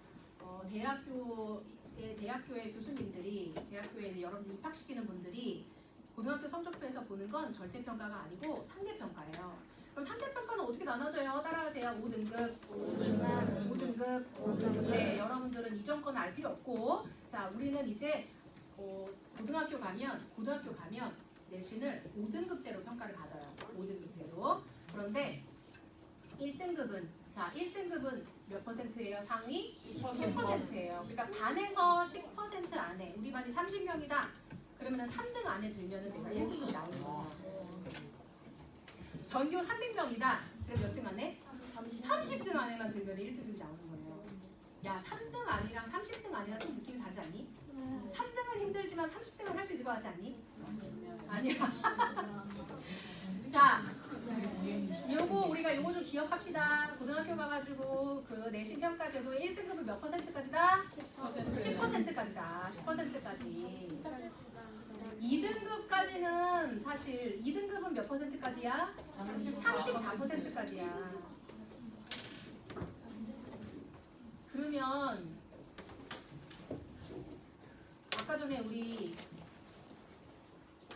대학교의 교수님들이 대학교에 여러분들 입학시키는 분들이 고등학교 성적표에서 보는 건 절대평가가 아니고 상대평가예요. 그럼 상대평가는 어떻게 나눠져요? 따라하세요. 5등급, 5등급. 네, 여러분들은 이전 거는 알 필요 없고 자, 우리는 이제 고등학교 가면 내신을 5등급제로 평가를 받아요. 5등급제로. 그런데 1등급은 자, 1등급은 몇 %예요? 상위 10%예요. 그러니까 반에서 10% 안에 우리 반이 30명이다. 그러면 3등 안에 들면은 내가 1등급 나오는 거예요. 전교 300명이다. 그럼 몇 등 안에? 30등 안에만 들면 1등급이 나오는 거예요. 야 3등 안이랑 30등 안이랑 좀 느낌이 다르지 않니? 3등은 힘들지만 30등은 할 수 있을 것 같지 않니? 아니야. 자, 요거 우리가 요거 좀 기억합시다. 고등학교 가가지고 그 내신 평가 제도 1등급은 몇 %까지다? 10%까지다. 10%까지. 2등급까지는 사실 2등급은 몇 %까지야? 34%까지야. 그러면 아까 전에 우리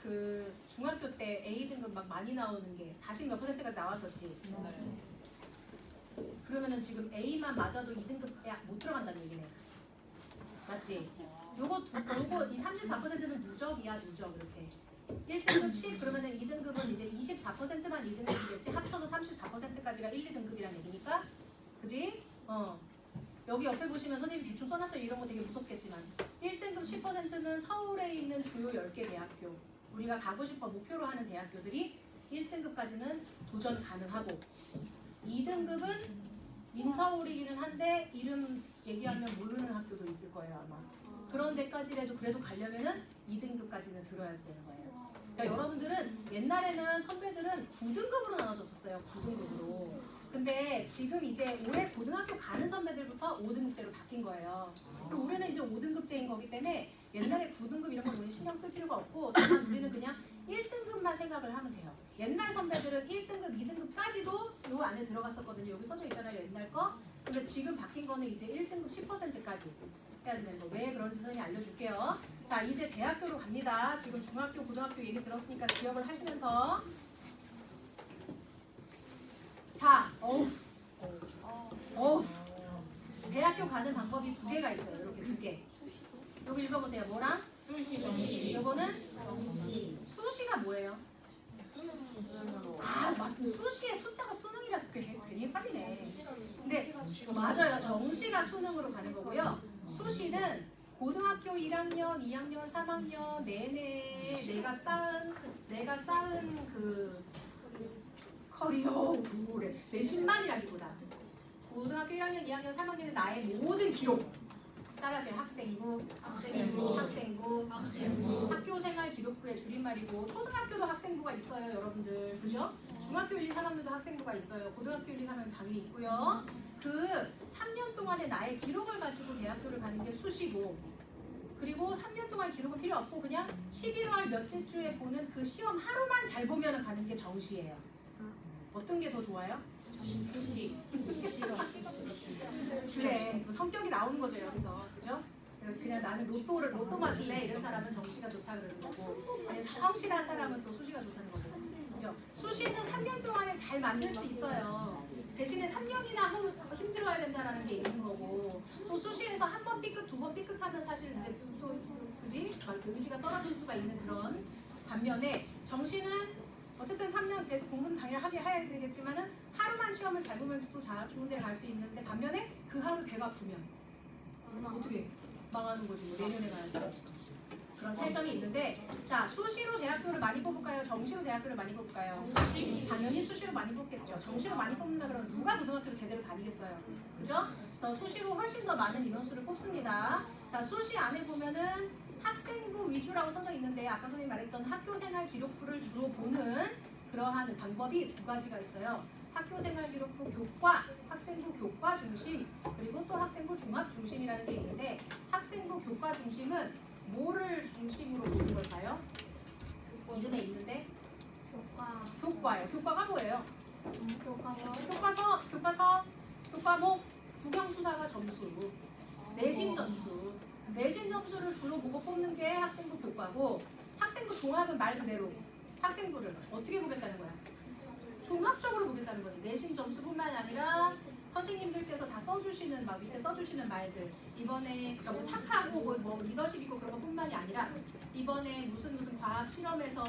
그 중학교 때 A등급 막 많이 나오는 게 40 몇 %까지 나왔었지. 그러면은 지금 A만 맞아도 2등급 못 들어간다는 얘기네. 맞지? 요거 이 34%는 누적이야, 누적 이렇게. 1등급 10 그러면은 2등급은 이제 24%만 2등급이겠지. 합쳐서 34%까지가 1, 2등급이란 얘기니까. 그지? 여기 옆에 보시면 선생님이 대충 써놨어요. 이런 거 되게 무섭겠지만 1등급 10%는 서울에 있는 주요 10개 대학교 우리가 가고 싶어 목표로 하는 대학교들이 1등급까지는 도전 가능하고 2등급은 인서울이기는 한데 이름 얘기하면 모르는 학교도 있을 거예요 아마. 그런 데까지라도 그래도 가려면은 2등급까지는 들어야지 되는 거예요. 그러니까 여러분들은 옛날에는 선배들은 9등급으로 나눠줬었어요. 9등급으로. 근데 지금 이제 올해 고등학교 가는 선배들부터 5등급제로 바뀐 거예요. 그 올해는 이제 5등급제인 거기 때문에 옛날에 9등급 이런 걸 우리 신경 쓸 필요가 없고 다만 우리는 그냥 1등급만 생각을 하면 돼요. 옛날 선배들은 1등급, 2등급까지도 요 안에 들어갔었거든요. 여기 써져 있잖아요. 옛날 거. 근데 지금 바뀐 거는 이제 1등급 10%까지 해야지 되는 거. 왜 그런지 선생님이 알려줄게요. 자, 이제 대학교로 갑니다. 지금 중학교, 고등학교 얘기 들었으니까 기억을 하시면서 자, 대학교 가는 방법이 2개가 있어요. 이렇게 2개. 여기 읽어보세요. 뭐랑? 수시. 요거는 수시가 뭐예요? 아, 맞네. 수시의 숫자가 수능이라서 괜히 헷갈리네. 근데 맞아요. 정시가 수능으로 가는 거고요. 수시는 고등학교 1학년, 2학년, 3학년 내내 내가 쌓은 그 커리어 그래 내 신만이라기보다 고등학교 1학년, 2학년, 3학년의 나의 모든 기록 따라하세요. 학생부, 학교생활 기록부의 줄임말이고 초등학교도 학생부가 있어요, 여러분들. 그죠? 중학교 1, 2, 3학년도 학생부가 있어요. 고등학교 1, 2, 3학년 당연히 있고요. 그 3년 동안의 나의 기록을 가지고 대학교를 가는 게 수시고 그리고 3년 동안 기록은 필요 없고 그냥 11월 몇째 주에 보는 그 시험 하루만 잘 보면 가는 게 정시예요. 어떤 게 더 좋아요? 수시. 그래, 뭐 성격이 나오는 거죠 여기서, 그죠? 그냥 나는 로또 맞을래 이런 사람은 정시가 좋다 그러는 거고, 아니 성실한 사람은 또 수시가 좋다는 거고, 그죠? 수시는 3년 동안에 잘 만들 수 있어요. 대신에 3년이나 힘들어야 된다라는 게 있는 거고, 또 수시에서 한 번 삐끗, 두 번 삐끗하면 사실 이제 또 그지? 그 의지가 떨어질 수가 있는 그런 반면에 정시는 어쨌든 3년 계속 공부는 당연히 해야 되겠지만은 하루만 시험을 잘 보면 또 좋은 데 갈 수 있는데 반면에 그 하루 배가 아프면 어떻게 망하는 거지 뭐 내년에 가야지 그런 차이점이 있는데 자 수시로 대학교를 많이 뽑을까요? 정시로 대학교를 많이 뽑을까요? 당연히 수시로 많이 뽑겠죠. 정시로 많이 뽑는다 그러면 누가 고등학교를 제대로 다니겠어요? 그죠? 더 수시로 훨씬 더 많은 인원수를 뽑습니다. 자 수시 안에 보면은 학생부 위주라고 써져 있는데 아까 선생님이 말했던 학교생활 기록부를 주로 보는 그러한 방법이 2가지가 있어요. 학교생활 기록부 교과, 학생부 교과 중심, 그리고 또 학생부 종합 중심이라는 게 있는데 학생부 교과 중심은 뭐를 중심으로 보는 걸까요? 이름에 있는데 교과예요. 교과가 뭐예요? 교과서, 교과목, 국영수사과 점수, 내신 점수. 내신 점수를 주로 보고 뽑는 게 학생부 교과고 학생부 종합은 말 그대로 학생부를 어떻게 보겠다는 거야? 종합적으로 보겠다는 거지. 내신 점수뿐만 아니라 선생님들께서 다 써주시는 막 밑에 써주시는 말들 이번에 그러니까 뭐 착하고 뭐 리더십 있고 그런 것뿐만이 아니라 이번에 무슨 과학 실험에서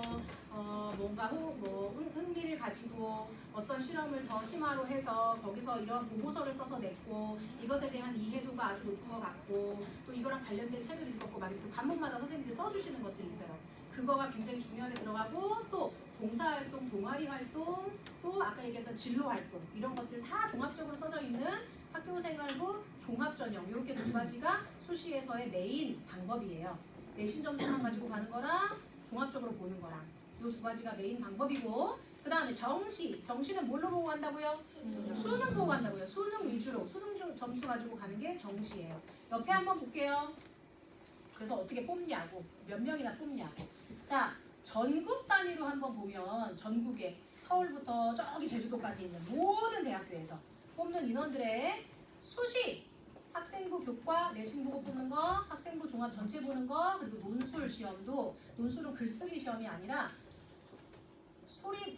뭔가 흥미를 가지고 어떤 실험을 더 심화로 해서 거기서 이런 보고서를 써서 냈고 이것에 대한 이해도가 아주 높은 것 같고 또 이거랑 관련된 책을 읽었고 막 이렇게 과목마다 선생님들이 써주시는 것들이 있어요. 그거가 굉장히 중요하게 들어가고 또 봉사활동, 동아리활동, 또 아까 얘기했던 진로활동 이런 것들 다 종합적으로 써져 있는 학교생활부 종합전형 이렇게 두 가지가 수시에서의 메인 방법이에요. 내신 점수만 가지고 가는 거랑 종합적으로 보는 거랑 이 두 가지가 메인 방법이고 그 다음에 정시는 뭘로 보고 간다고요? 수능 보고 간다고요. 수능 위주로 수능 점수 가지고 가는 게 정시예요. 옆에 한번 볼게요. 그래서 어떻게 뽑냐고 몇 명이나 뽑냐고. 자, 전국 단위로 한번 보면 전국에 서울부터 저기 제주도까지 있는 모든 대학교에서 뽑는 인원들의 수시 학생부 교과 내신 보고 뽑는 거, 학생부 종합 전체 보는 거, 그리고 논술 시험도 논술은 글쓰기 시험이 아니라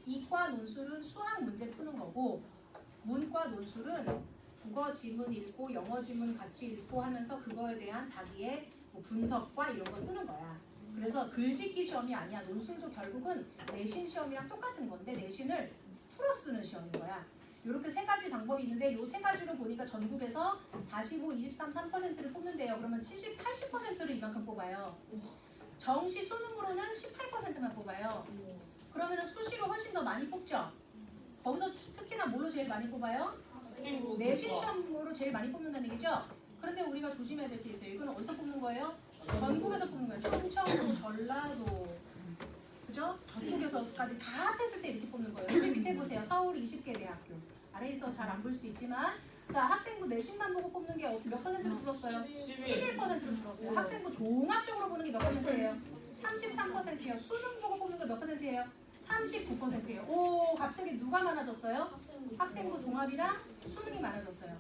이과 논술은 수학 문제 푸는 거고 문과 논술은 국어 지문 읽고 영어 지문 같이 읽고 하면서 그거에 대한 자기의 뭐 분석과 이런 거 쓰는 거야. 그래서 글짓기 시험이 아니야. 논술도 결국은 내신 시험이랑 똑같은 건데 내신을 풀어 쓰는 시험인 거야. 이렇게 세 가지 방법이 있는데 이 세 가지로 보니까 전국에서 45, 23, 3%를 뽑는데요. 그러면 70, 80%를 이만큼 뽑아요. 정시 수능으로는 18%만 뽑아요. 그러면 수시로 훨씬 더 많이 뽑죠. 거기서 특히나 뭘로 제일 많이 뽑아요? 내신 시험으로 제일 많이 뽑는다는 얘기죠. 그런데 우리가 조심해야 될 게 있어요. 이건 어디서 뽑는 거예요? 전국에서 뽑는 거예요. 충청도, 전라도, 그죠? 저쪽에서까지 다 합했을 때 이렇게 뽑는 거예요. 여기 밑에 보세요. 서울 20개 대학교. 아래에서 잘 안 볼 수도 있지만, 자 학생부 내신만 보고 뽑는 게 어떻게 몇 %로 줄었어요? 11%로 줄었어요. 학생부 종합적으로 보는 게 몇 %예요? 33%예요. 수능 보고 뽑는 게 몇 %예요? 39%예요. 오, 갑자기 누가 많아졌어요? 학생부 종합이랑 수능이 많아졌어요.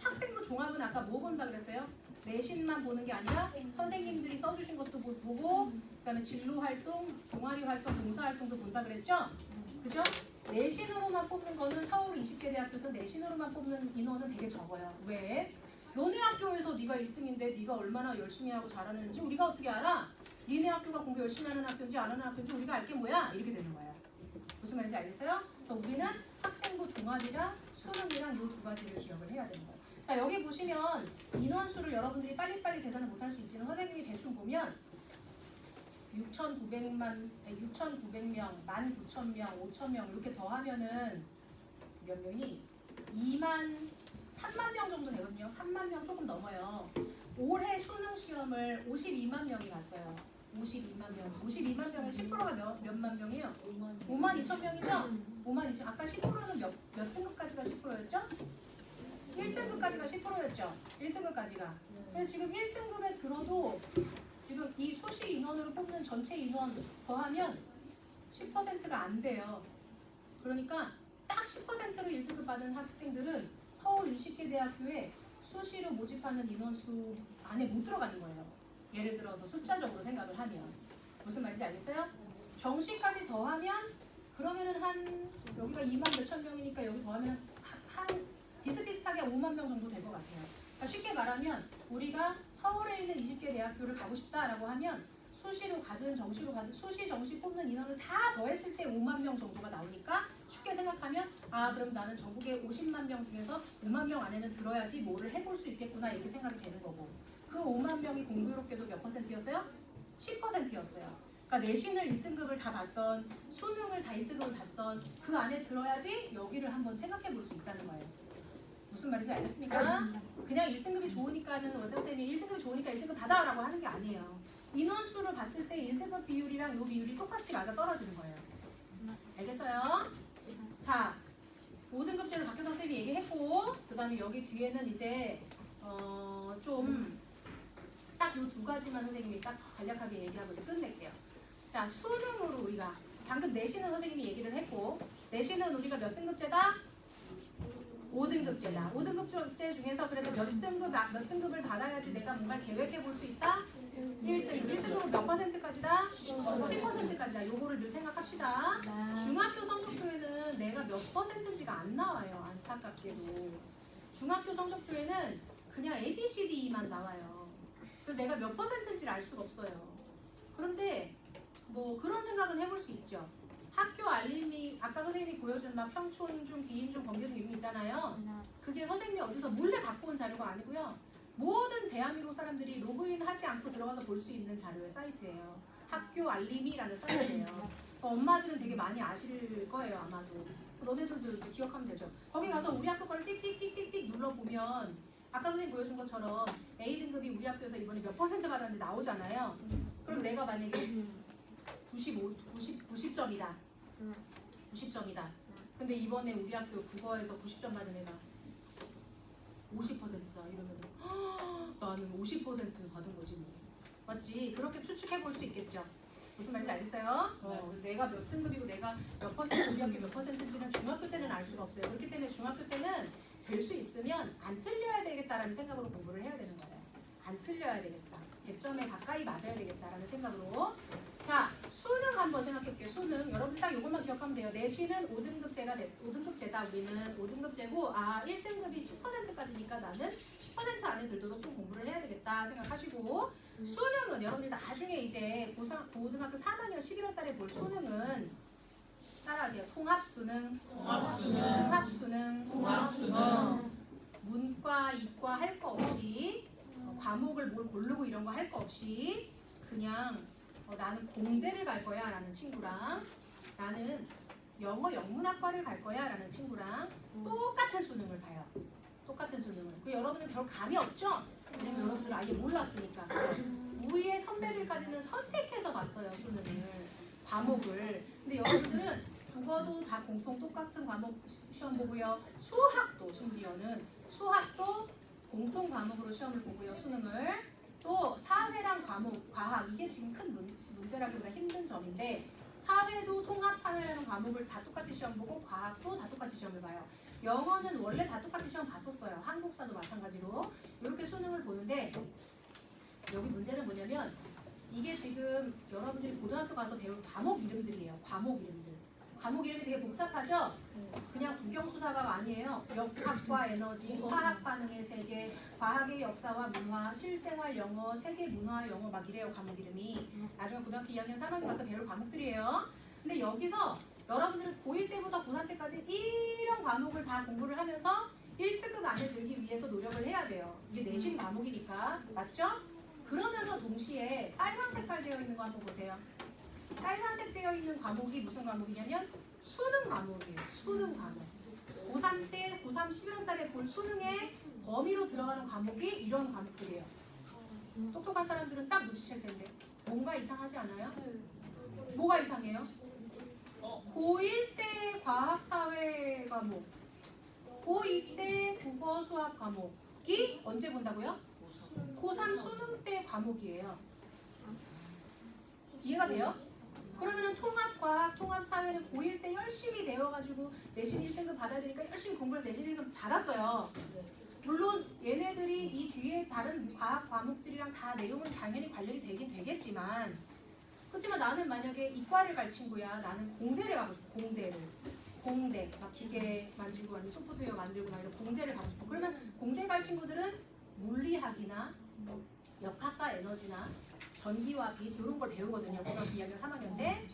학생부 종합은 아까 뭐 본다 그랬어요? 내신만 보는 게 아니라 선생님들이 써주신 것도 보고 그다음에 진로 활동, 동아리 활동, 봉사 활동도 본다 그랬죠? 그죠? 내신으로만 뽑는 거는 서울 20개 대학교에서 내신으로만 뽑는 인원은 되게 적어요. 왜? 너네 학교에서 네가 1등인데 네가 얼마나 열심히 하고 잘하는지 우리가 어떻게 알아? 니네 학교가 공부 열심히 하는 학교인지 안 하는 학교인지 우리가 알게 뭐야? 이렇게 되는 거예요. 무슨 말인지 알겠어요? 그래서 우리는 학생부 종합이랑 수능이랑 이 두 가지를 기억을 해야 되는 거예요. 자, 여기 보시면 인원수를 여러분들이 빨리빨리 계산을 못할 수 있지만 선생님이 대충 보면 6,900명, 19,000명, 5,000명 이렇게 더하면은 몇 명이 3만 명 정도 되거든요. 3만 명 조금 넘어요. 올해 수능 시험을 52만 명이 봤어요. 52만 명. 52만 명의 10%가 몇만 명이에요? 5만 2천 명이죠? 5만 2천. 아까 10%는 몇 등급까지가 10%였죠? 1등급까지가 10%였죠? 1등급까지가. 그래서 지금 1등급에 들어도 지금 이 수시 인원으로 뽑는 전체 인원 더하면 10%가 안 돼요. 그러니까 딱 10%로 1등급 받은 학생들은 서울 20개 대학교에 수시로 모집하는 인원수 안에 못 들어가는 거예요. 예를 들어서 숫자적으로 생각을 하면. 무슨 말인지 알겠어요? 정시까지 더하면 그러면은 한 여기가 2만 몇천 명이니까 여기 더하면 한 비슷비슷하게 5만 명 정도 될 것 같아요. 그러니까 쉽게 말하면 우리가 서울에 있는 20개 대학교를 가고 싶다라고 하면 수시로 가든 정시로 가든 수시 정시 뽑는 인원을 다 더했을 때 5만 명 정도가 나오니까 쉽게 생각하면 아 그럼 나는 전국에 50만 명 중에서 5만 명 안에는 들어야지 뭐를 해볼 수 있겠구나 이렇게 생각이 되는 거고 그 5만 명이 공교롭게도 몇 %였어요? 10%였어요. 그러니까 내신을 1등급을 다 봤던 수능을 다 1등급을 봤던 그 안에 들어야지 여기를 한번 생각해 볼 수 있다는 거예요. 무슨 말인지 알겠습니까? 그냥 1등급이 좋으니까는 원장쌤이 1등급이 좋으니까 1등급 받아라고 하는 게 아니에요. 인원수를 봤을 때 1등급 비율이랑 이 비율이 똑같이 맞아 떨어지는 거예요. 알겠어요? 자, 5등급제로 박효 선생님이 얘기했고 그 다음에 여기 뒤에는 이제 좀 딱 이 두 가지만 선생님이 딱 간략하게 얘기하고 이제 끝낼게요. 자, 수능으로 우리가 방금 내신은 선생님이 얘기를 했고 내신은 우리가 몇 등급제다? 5등급제다. 5등급제 중에서 그래도 몇 등급을 받아야지 내가 뭔가 계획해 볼 수 있다? 1등급. 1등급은 몇 %까지다? 10%까지다. 요거를 늘 생각합시다. 중학교 성적표에는 내가 몇 %인지가 안 나와요. 안타깝게도. 중학교 성적표에는 그냥 ABCD만 나와요. 그래서 내가 몇 %인지를 알 수가 없어요. 그런데 뭐 그런 생각은 해볼 수 있죠. 학교 알림이 아까 선생님이 보여준 막 평촌중, 비인중, 범계중 이런 게 있잖아요. 그게 선생님이 어디서 몰래 갖고 온 자료가 아니고요. 모든 대한민국 사람들이 로그인 하지 않고 들어가서 볼 수 있는 자료의 사이트예요. 학교 알림이라는 사이트예요. 엄마들은 되게 많이 아실 거예요 아마도. 너네들도 이렇게 기억하면 되죠. 거기 가서 우리 학교 거를 띡띡띡띡띡 눌러보면 아까 선생님 보여준 것처럼 A등급이 우리 학교에서 이번에 몇 퍼센트 받았는지 나오잖아요. 그럼 내가 만약에 90점이다. 90점이다. 근데 이번에 우리 학교 국어에서 90점 받은 애가 50%다 이러면 나는 50% 받은 거지 뭐. 맞지? 그렇게 추측해 볼 수 있겠죠. 무슨 말인지 알겠어요? 내가 몇 등급이고 내가 몇 퍼센트 우리 학교 몇 퍼센트인지는 중학교 때는 알 수가 없어요. 그렇기 때문에 중학교 때는 될 수 있으면 안 틀려야 되겠다라는 생각으로 공부를 해야 되는 거예요. 안 틀려야 되겠다. 100점에 가까이 맞아야 되겠다라는 생각으로. 자, 수능 한번 생각해 볼게요. 수능. 여러분 딱 이것만 기억하면 돼요. 내신은 5등급제다. 우리는 5등급제고 1등급이 10%까지니까 나는 10% 안에 들도록 좀 공부를 해야 되겠다 생각하시고 수능은 여러분들 나중에 이제 고등학교 3학년 11월 달에 볼 수능은 따라하세요. 통합수능. 문과, 이과 할 거 없이 과목을 뭘 고르고 이런 거 할 거 없이 그냥 나는 공대를 갈 거야 라는 친구랑 나는 영어 영문학과를 갈 거야 라는 친구랑 똑같은 수능을 봐요. 똑같은 수능을. 그 여러분은 별 감이 없죠? 왜냐면 여러분들 아예 몰랐으니까. 우리의 선배들까지는 선택해서 봤어요 수능을. 과목을. 근데 여러분들은 국어도 다 공통 똑같은 과목 시험 보고요. 수학도 심지어는 수학도 공통 과목으로 시험을 보고요. 수능을. 또 사회랑 과목, 과학 이게 지금 큰 문제라기보다 힘든 점인데 사회도 통합 사회라는 과목을 다 똑같이 시험 보고 과학도 다 똑같이 시험을 봐요. 영어는 원래 다 똑같이 시험 봤었어요. 한국사도 마찬가지로. 이렇게 수능을 보는데 여기 문제는 뭐냐면 이게 지금 여러분들이 고등학교 가서 배울 과목 이름들이에요. 과목 이름들. 과목 이름이 되게 복잡하죠? 그냥 국영수사가 아니에요. 역학과 에너지, 화학 반응의 세계, 과학의 역사와 문화, 실생활 영어, 세계 문화 영어 막 이래요. 과목 이름이. 나중에 고등학교 2학년 3학년 가서 배울 과목들이에요. 근데 여기서 여러분들은 고1 때부터 고3 때까지 이런 과목을 다 공부를 하면서 1등급 안에 들기 위해서 노력을 해야 돼요. 이게 내신 과목이니까. 맞죠? 그러면서 동시에 빨간 색깔 되어 있는 거 한번 보세요. 빨간색 되어 있는 과목이 무슨 과목이냐면 수능 과목이에요. 수능 과목. 고3 때, 고3 11월 달에 볼 수능의 범위로 들어가는 과목이 이런 과목들이에요. 똑똑한 사람들은 딱 눈치챌 텐데 뭔가 이상하지 않아요? 뭐가 이상해요? 고1 때 과학사회 과목, 고2 때 국어 수학 과목이 언제 본다고요? 고3 수능 때 과목이에요. 이해가 돼요? 그러면 통합과학, 통합사회를 고1 때 열심히 배워가지고 내신 1등급 받아야 되니까 열심히 공부를 내신 1등급 받았어요. 물론 얘네들이 이 뒤에 다른 과학 과목들이랑 다 내용은 당연히 관련이 되긴 되겠지만 그렇지만 나는 만약에 이과를 갈 친구야. 나는 공대를 가고 싶어. 공대. 막 기계 만들고 아니면 소프트웨어 만들고 막 이런 공대를 가고 싶어. 그러면 공대 갈 친구들은 물리학이나 역학과 에너지나 전기와 빛 이런 걸 배우거든요. 고등학교 2학년 3학년 때.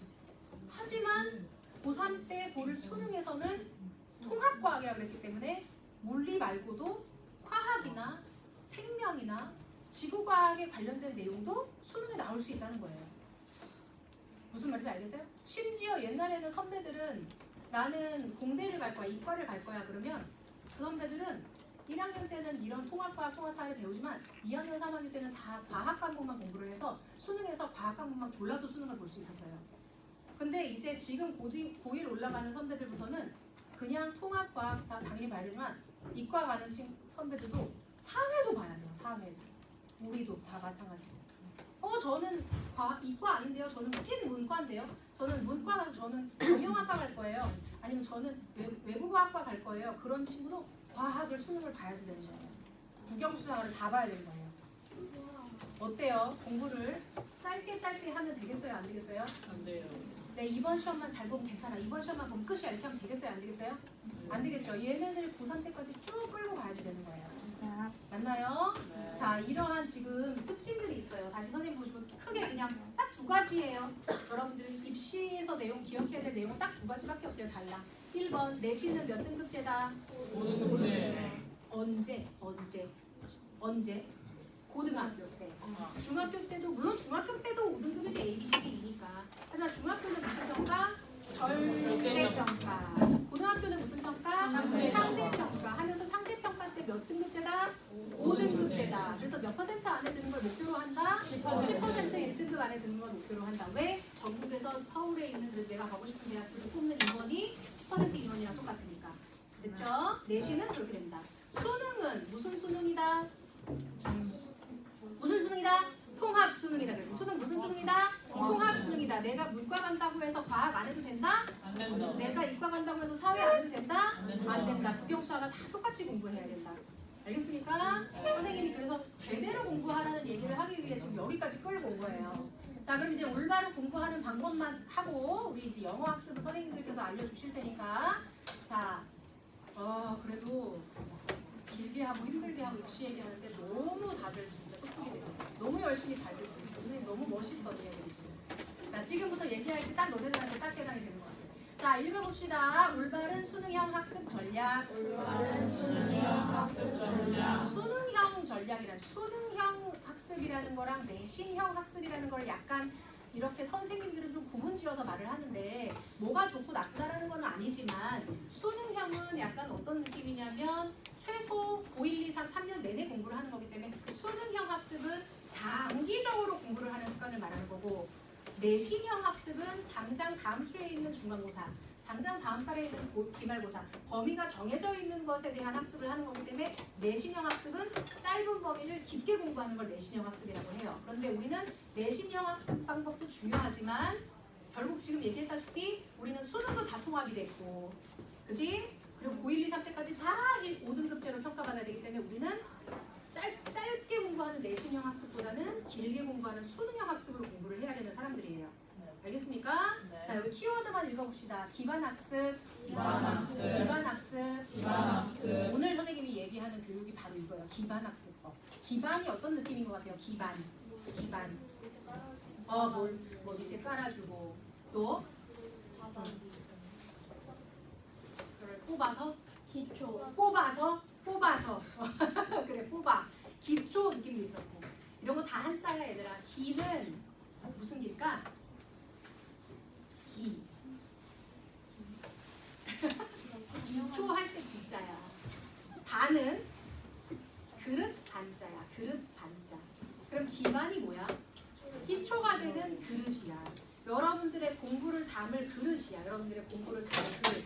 하지만 고3 때 볼 수능에서는 통합과학이라고 그랬기 때문에 물리 말고도 화학이나 생명이나 지구과학에 관련된 내용도 수능에 나올 수 있다는 거예요. 무슨 말인지 알겠어요? 심지어 옛날에는 선배들은 나는 공대를 갈 거야, 이과를 갈 거야 그러면 그 선배들은 1학년 때는 이런 통합과학, 통합사회를 배우지만 2학년, 3학년 때는 다 과학 과목만 공부를 해서 수능에서 과학 과목만 골라서 수능을 볼 수 있었어요. 근데 이제 지금 고1 올라가는 선배들부터는 그냥 통합과학 다 당연히 봐야 되지만 이과 가는 선배들도 사회도 봐야 돼요. 사회도. 우리도 다 마찬가지예요. 저는 이과 아닌데요. 저는 찐 문과인데요. 저는 문과라서 저는 경영학과 갈 거예요. 아니면 저는 외국어학과 갈 거예요. 그런 친구도 과학을 수능을 봐야지 되는 거예요. 국영수학을 다 봐야 되는 거예요. 어때요? 공부를 짧게 하면 되겠어요? 안 되겠어요? 안 돼요. 네, 이번 시험만 잘 보면 괜찮아. 이번 시험만 보면 끝이야. 이렇게 하면 되겠어요? 안 되겠어요? 안 되겠죠. 얘네들 고3 때까지 쭉 끌고 가야지 되는 거예요. 맞나요? 네. 자, 이러한 지금 특징들이 있어요. 다시 선생님 보시고 크게 그냥 딱 두 가지예요. 여러분들은 입시에서 내용 기억해야 될 내용은 딱 두 가지밖에 없어요. 달라. 1번 내신은 몇 등급제다? 5등급제. 언제? 고등학교 때. 중학교 때도 물론 중학교 때도 5등급이지 A, B, C, D이니까. 하지만 중학교는 무슨 평가? 절대평가. 고등학교는 무슨 평가? 상대평가. 하면서 상대평가 때 몇 등급제다? 5등급제다. 그래서 몇 퍼센트 안에 드는 걸 목표로 한다? 10% 1등급 안에 드는 걸 목표로 한다. 왜? 전국에서 서울에 있는 그래서 내가 가고 싶은 대학교를 뽑는 인원이 10% 인원이랑 똑같으니까. 됐죠? 내신은 그렇게 된다. 수능은 무슨 수능이다? 무슨 수능이다? 통합 수능이다. 그래서 수능 무슨 수능이다? 통합 수능이다. 내가 문과 간다고 해서 과학 안 해도 된다? 안 된다. 내가 이과 간다고 해서 사회 안 해도 된다? 안 된다. 안 된다. 국영수학은 다 똑같이 공부해야 된다. 알겠습니까? 선생님이 그래서 제대로 공부하라는 얘기를 하기 위해 지금 여기까지 끌고 온 거예요. 자, 그럼 이제 올바로 공부하는 방법만 하고 우리 이제 영어 학습 선생님들께서 알려주실 테니까 자, 그래도 길게 하고 힘들게 하고 입시 얘기하는데 너무 다들 진짜 똑똑히 돼요. 너무 열심히 잘 듣고 있어. 선생님 너무 멋있어, 얘네들이 지금. 자, 지금부터 얘기할 때 딱 너네들한테 딱 해당이 되는 것 같아요. 자, 읽어봅시다. 올바른 수능형 학습 전략. 수능형 전략이란 수능형 학습이라는 거랑 내신형 학습이라는 걸 약간 이렇게 선생님들은 좀 구분지어서 말을 하는데 뭐가 좋고 나쁘다라는 건 아니지만 수능형은 약간 어떤 느낌이냐면 최소 5, 1, 2, 3, 3년 내내 공부를 하는 거기 때문에 수능형 학습은 장기적으로 공부를 하는 습관을 말하는 거고 내신형 학습은 당장 다음 주에 있는 중간고사, 당장 다음 달에 있는 기말고사, 범위가 정해져 있는 것에 대한 학습을 하는 거기 때문에 내신형 학습은 짧은 범위를 깊게 공부하는 걸 내신형 학습이라고 해요. 그런데 우리는 내신형 학습 방법도 중요하지만 결국 지금 얘기했다시피 우리는 수능도 다 통합이 됐고, 그지? 그리고 9, 1, 2, 3 때까지 다 5등급제로 평가받아야 되기 때문에 우리는 짧게 공부하는 내신형 학습보다는 길게 공부하는 수능형 학습으로 공부를 해야 되는 사람들이에요. 알겠습니까? 네. 자, 여기 키워드만 읽어봅시다. 기반학습, 기반학습. 오늘 선생님이 얘기하는 교육이 바로 이거예요. 기반학습법. 기반이 어떤 느낌인 것 같아요? 기반. 뭐 밑에 깔아주고 또 그걸 뽑아서 기초. 뽑아서 그래 뽑아 기초 느낌도 있었고 이런 거 다 한자야 얘들아. 기는 무슨 기일까? 기초 할 때 기자야. 반은 그릇 반자야. 그릇 반자. 그럼 기반이 뭐야? 기초가 되는 그릇이야. 여러분들의 공부를 담을 그릇이야. 여러분들의 공부를 담을 그릇.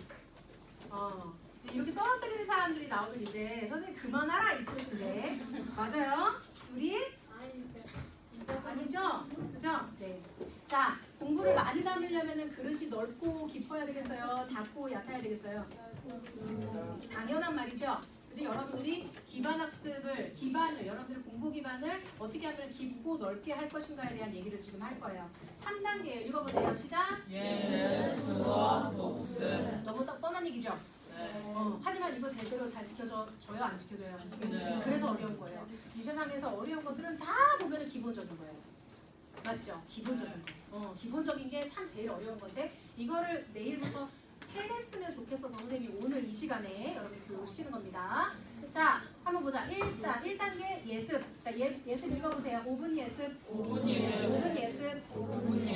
이렇게 떨어뜨리는 사람들이 나오면 이제 선생님 그만하라 이 뜻인데 맞아요? 우리? 아니죠? 그죠? 네. 자, 공부를 많이 담으려면 그릇이 넓고 깊어야 되겠어요? 작고 얕아야 되겠어요? 당연한 말이죠? 그래서 여러분들이 기반을 여러분들의 공부 기반을 어떻게 하면 깊고 넓게 할 것인가에 대한 얘기를 지금 할 거예요. 3단계 읽어보세요. 시작! 수학, 복습. 너무 딱 뻔한 얘기죠? 네. 하지만 이거 제대로 잘 지켜줘요? 안 지켜줘요? 안 지켜져요. 그래서 어려운 거예요. 이 세상에서 어려운 것들은 다 보면 기본적인 거예요. 맞죠? 기본적인 거. 기본적인 게 참 제일 어려운 건데 이거를 내일부터 해냈으면 좋겠어서 선생님이 오늘 이 시간에 여러분 교육시키는 겁니다. 자, 한번 보자. 1단계 예습. 자, 예습 읽어보세요. 5분 예습. 5분 예습.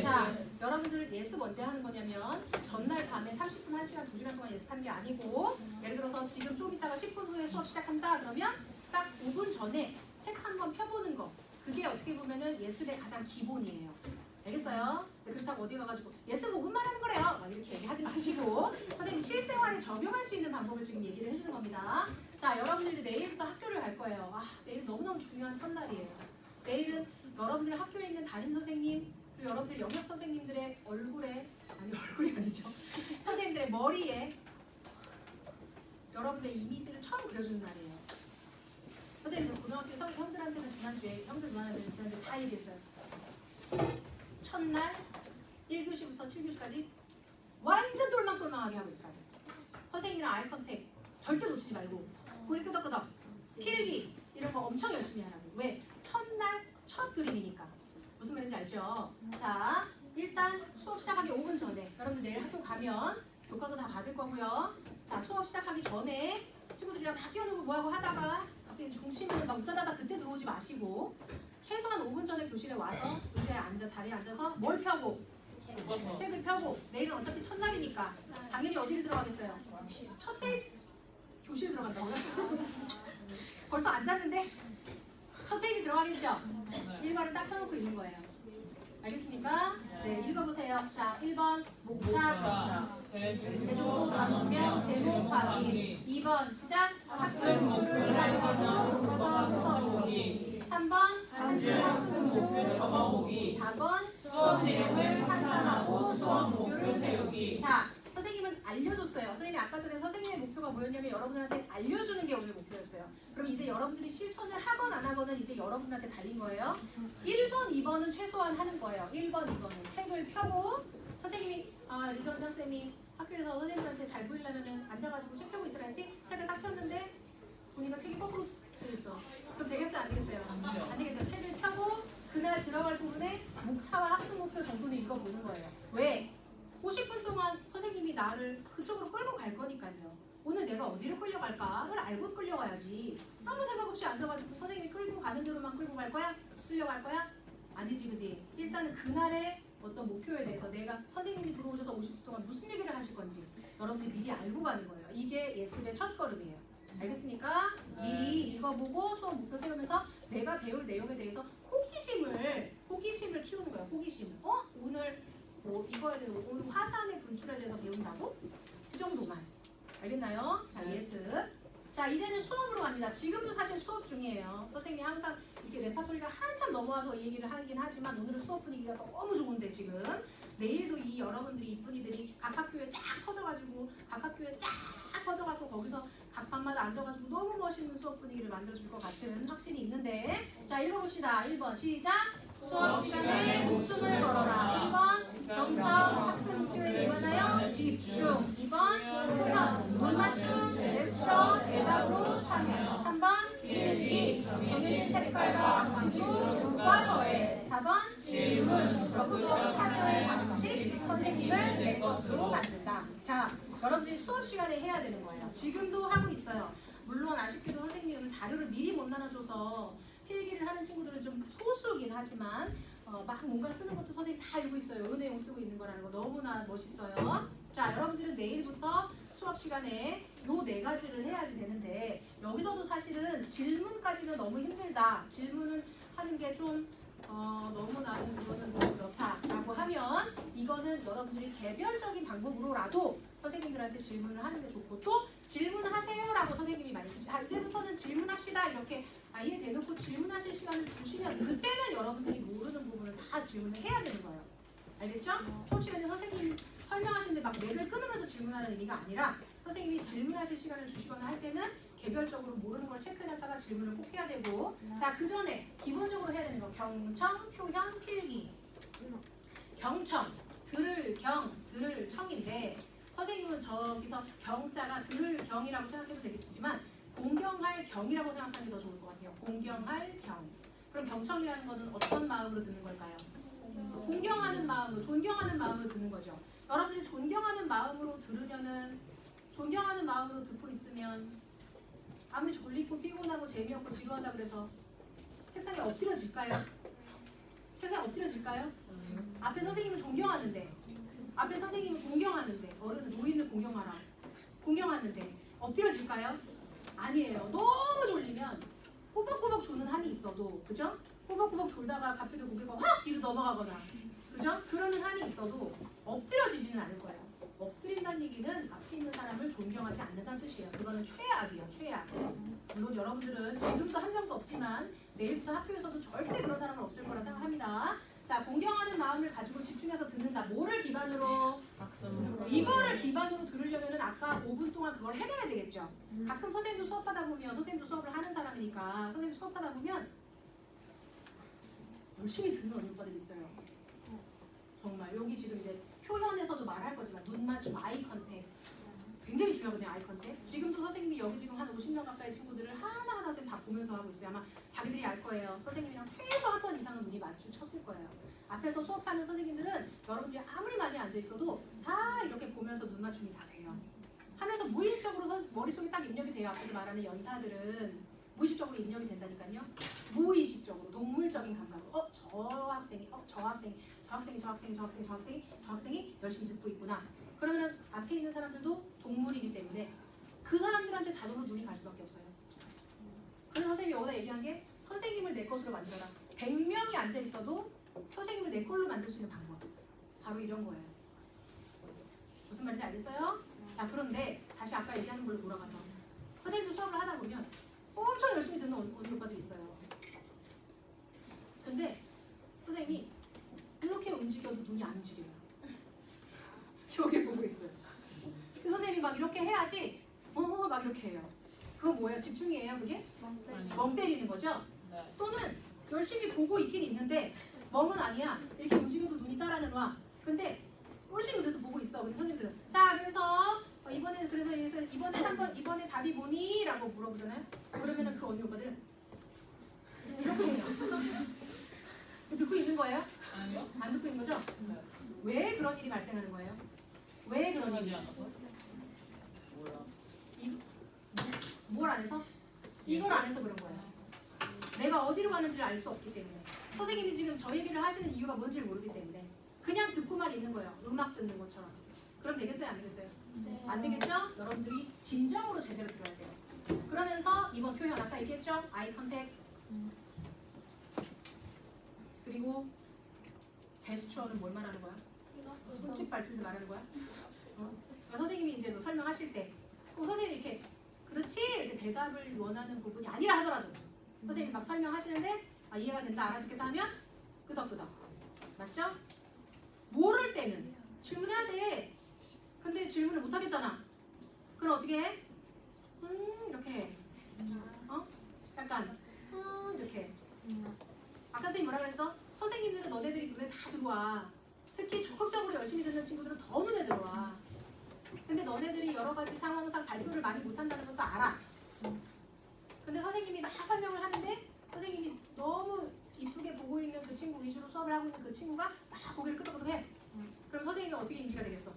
자, 여러분들 예습 언제 하는 거냐면 전날 밤에 30분, 1시간, 2시간 동안 예습하는 게 아니고 예를 들어서 지금 좀 이따가 10분 후에 수업 시작한다 그러면 딱 5분 전에 책 한 번 펴보는 거. 그게 어떻게 보면은 예습의 가장 기본이에요. 알겠어요? 그렇다고 어디 가가지고 예습 5분만 하는 거래요. 막 이렇게 얘기하지 마시고 선생님이 실생활에 적용할 수 있는 방법을 지금 얘기를 해주는 겁니다. 자, 여러분들 이제 내일부터 학교를 갈 거예요. 내일 너무너무 중요한 첫날이에요. 내일은 여러분들 학교에 있는 담임 선생님 그리고 여러분들 영역 선생님들의 얼굴이 아니죠. 선생님들의 머리에 여러분들의 이미지를 처음 그려주는 날이에요. 선생님 저 고등학교 형들한테는 지난주에 누나한테는 지난주에 다 얘기했어요. 첫날 1교시부터 7교시까지 완전 똘망똘망하게 하고 있어요. 선생님이랑 아이 컨택 절대 놓치지 말고 고개 끄덕끄덕 필기 이런 거 엄청 열심히 하라고. 왜? 첫날 첫 그림이니까. 무슨 말인지 알죠? 자, 일단 수업 시작하기 5분 전에 여러분들 내일 학교 가면 교과서 다 받을 거고요. 자, 수업 시작하기 전에 친구들이랑 다 뛰어놀고 뭐하고 하다가 갑자기 중심을 막 웃다다다 그때 들어오지 마시고 최소한 5분 전에 교실에 와서 자리에 앉아서 뭘 펴고 책을 펴고 내일은 어차피 첫날이니까 당연히 어디를 들어가겠어요? 첫 페이지 교실 들어간다고요? 벌써 앉았는데 첫 페이지 들어가겠죠? 일과를 딱 펴놓고 있는 거예요. 알겠습니까? 네, 읽어보세요. 자, 1번 목차 대조 단원명 제목 확인 2번 시작 학습 목표를 알고서 훑어보기 3번 한주 학습 목표 적어보기 4번 수업 내용을 상상하고 수업 목표 세우기. 자, 선생님은 알려줬어요. 선생님이 아까 전에 선생님의 목표가 뭐였냐면 여러분들한테 알려주는 게 오늘 목표였어요. 그럼 이제 여러분들이 실천을 하건 안 하건은 이제 여러분한테 달린 거예요. 1번, 2번은 최소한 하는 거예요. 1번, 2번은 책을 펴고 선생님이 리전장 쌤이 학교에서 선생님한테 잘 보이려면은 앉아가지고 책 펴고 있어야지. 책을 딱 폈는데 보니까 책이 거꾸로 돼 있어. 그럼 되겠어요? 안 되겠어요? 안 되겠죠. 책을 펴고 그날 들어갈 부분에 목차와 학습 목표 정도는 읽어보는 거예요. 왜? 50분 동안 선생님이 나를 그쪽으로 끌고 갈 거니까요. 오늘 내가 어디를 끌려갈까를 알고 끌려가야지. 아무 생각 없이 앉아가지고 선생님이 끌고 가는 대로만 끌고 갈 거야? 끌려갈 거야? 아니지, 그지? 일단은 그날의 어떤 목표에 대해서 내가 선생님이 들어오셔서 50분 동안 무슨 얘기를 하실 건지 여러분들이 미리 알고 가는 거예요. 이게 예습의 첫 걸음이에요. 알겠습니까? 미리 읽어보고 수업 목표 세우면서 내가 배울 내용에 대해서 호기심을 키우는 거예요. 호기심. 오늘 뭐 이거에 대해서 오늘 화산의 분출에 대해서 배운다고? 그 정도만. 알겠나요? 자, 예습. 자, 이제는 수업으로 갑니다. 지금도 사실 수업 중이에요. 선생님이 항상 이렇게 레파토리가 한참 넘어와서 이 얘기를 하긴 하지만 오늘은 수업 분위기가 너무 좋은데 지금 내일도 이 여러분들이 이쁜이들이 각 학교에 쫙 퍼져가지고 각 학교에 쫙 퍼져가지고 거기서 각 방마다 앉아가지고 너무 멋있는 수업 분위기를 만들어줄 것 같은 확신이 있는데 자, 읽어봅시다. 1번 시작. 수업 시간에 목숨을 걸어라. 1번 경청 학습 목표에 관하여 집중. 2번 표현 물맞춤 제스처 대답으로 참여. 3번 필기 정해진 색깔과 방식 교과서에. 4번 질문 적극적 참여의 방식 선생님을 내 것으로 만든다. 자, 여러분들이 수업 시간에 해야 되는 거예요. 지금도 하고 있어요. 물론 아쉽게도 선생님은 자료를 미리 못 나눠줘서 필기를 하는 친구들은 좀 소수긴 하지만 막 뭔가 쓰는 것도 선생님 다 알고 있어요. 이 내용 쓰고 있는 거라는 거 너무나 멋있어요. 자, 여러분들은 내일부터 수업 시간에 요 네 가지를 해야지 되는데 여기서도 사실은 질문까지는 너무 힘들다. 질문을 하는 게 좀 너무 나는 그거는 너무 그렇다라고 하면 이거는 여러분들이 개별적인 방법으로라도 선생님들한테 질문을 하는 게 좋고 또 질문하세요라고 선생님이 말했어요. 자, 이제부터는 질문합시다 이렇게 아예 대놓고 질문하실 시간을 주시면 그때는 여러분들이 모르는 부분을 다 질문을 해야 되는 거예요. 알겠죠? 수업 시간에 선생님 설명하시는데 막 맥을 끊으면서 질문하는 의미가 아니라 선생님이 질문하실 시간을 주시거나 할 때는 개별적으로 모르는 걸 체크해놨다가 질문을 꼭 해야 되고 자, 그 전에 기본적으로 해야 되는 거 경청, 표현, 필기. 경청, 들을 경, 들을 청인데 선생님은 저기서 경자가 들을 경이라고 생각해도 되겠지만 공경할 경이라고 생각하는 게 더 좋을 것 같아요. 공경할 경. 그럼 경청이라는 것은 어떤 마음으로 듣는 걸까요? 공경하는 마음으로, 존경하는 마음으로 듣는 거죠. 여러분들이 존경하는 마음으로 들으려는 존경하는 마음으로 듣고 있으면 아무리 졸리고 피곤하고 재미없고 지루하다 그래서 책상에 엎드려질까요? 책상에 엎드려질까요? 앞에 선생님을 존경하는데 앞에 선생님을 공경하는데 어른은 노인을 공경하는데 엎드려질까요? 아니에요. 너무 졸리면 꼬박꼬박 조는 한이 있어도 그죠? 꼬박꼬박 졸다가 갑자기 고개가 확 뒤로 넘어가거나 그죠? 그러는 한이 있어도 엎드려지지는 않을 거예요. 엎드린다는 얘기는 앞에 있는 사람을 존경하지 않는다는 뜻이에요. 그거는 최악이에요. 최악. 물론 여러분들은 지금도 한 명도 없지만 내일부터 학교에서도 절대 그런 사람은 없을 거라 생각합니다. 자, 공경하는 마음을 가지고 집중해서 듣는다. 뭐를 기반으로? 이거를 기반으로 들으려면 아까 5분 동안 그걸 해내야 되겠죠. 가끔 선생님도 수업하다 보면 선생님도 수업을 하는 사람이니까 선생님 수업하다 보면 열심히 듣는 언니 오빠들이 있어요. 정말 여기 지금 이제 표현에서도 말할 거지만 눈 맞춤, 아이 컨택 굉장히 중요하거든요. 아이 컨택. 지금도 선생님이 여기 지금 한 50명 가까이 친구들을 하나하나 선생님 다 보면서 하고 있어요. 아마 자기들이 알 거예요. 선생님이랑 최소 한 번 이상은 눈이 마주쳤을 거예요. 앞에서 수업하는 선생님들은 여러분들이 아무리 많이 앉아 있어도 다 이렇게 보면서 눈 맞춤이 다 돼요. 하면서 무의식적으로 머릿속에 딱 입력이 돼요. 앞에서 말하는 연사들은 무의식적으로 입력이 된다니까요. 무의식적으로 동물적인 감각으로 저 학생이 저 저 학생이 열심히 듣고 있구나. 그러면 앞에 있는 사람들도 동물이기 때문에 그 사람들한테 자동으로 눈이 갈 수밖에 없어요. 그래서 선생님이 여기다 얘기한 게 선생님을 내 것으로 만들어라. 100명이 앉아 있어도 선생님을 내 걸로 만들 수 있는 방법. 바로 이런 거예요. 무슨 말인지 알겠어요? 자, 그런데 다시 아까 얘기하는 걸로 돌아가서 선생님도 수업을 하다 보면 엄청 열심히 듣는 언니 오빠들이 있어요. 근데 선생님이 이렇게 움직여도 눈이 안 움직여요. 여기를 보고 있어요. 그 선생님이 막 이렇게 해야지 막 이렇게 해요. 그거 뭐예요? 집중이에요 그게? 멍 때리는 거죠? 네. 또는 열심히 보고 있긴 있는데 멍은 아니야. 이렇게 움직여도 눈이 따라는 와. 근데 열심히 그래서 보고 있어. 근데 선생님 그래서 자 그래서 이번에 3번 이번에 답이 뭐니? 라고 물어보잖아요. 그러면은 그 언니 오빠들은 이렇게 해요. 듣고 있는 거예요? 아니요. 안 듣고 있는 거죠? 네. 왜 그런 일이 발생하는 거예요? 왜 그런 일이? 하지 않아서? 몰라. 뭘 안 해서? 이걸 안 해서 그런 거예요. 내가 어디로 가는지를 알 수 없기 때문에. 선생님이 지금 저 얘기를 하시는 이유가 뭔지를 모르기 때문에 그냥 듣고만 있는 거예요. 음악 듣는 것처럼. 그럼 되겠어요? 안 되겠어요? 네. 안 되겠죠? 여러분들이 진정으로 제대로 들어야 돼요. 그러면서 이번 표현 아까 얘기했죠? 아이 컨택. 그리고 제스처는 뭘 말하는 거야? 손짓 발짓을 말하는 거야? 그러니까 선생님이 이제 뭐 설명하실 때 선생님이 이렇게 그렇지 이렇게 대답을 원하는 부분이 아니라 하더라도 선생님이 막 설명하시는데 이해가 된다 알아듣겠다 하면 끄덕끄덕. 맞죠? 모를 때는 질문해야 돼. 근데 질문을 못 하겠잖아. 그럼 어떻게 해? 이렇게 해. 약간 이렇게. 아까 선생님 뭐라 그랬어? 선생님들은 너네들이 눈에 다 들어와. 특히 적극적으로 열심히 듣는 친구들은 더 눈에 들어와. 근데 너네들이 여러 가지 상황상 발표를 많이 못한다는 것도 알아. 근데 선생님이 막 설명을 하는데 선생님이 너무 이쁘게 보고 있는 그 친구 위주로 수업을 하고 있는 그 친구가 막 고개를 끄덕끄덕 해. 그럼 선생님이 어떻게 인지가 되겠어?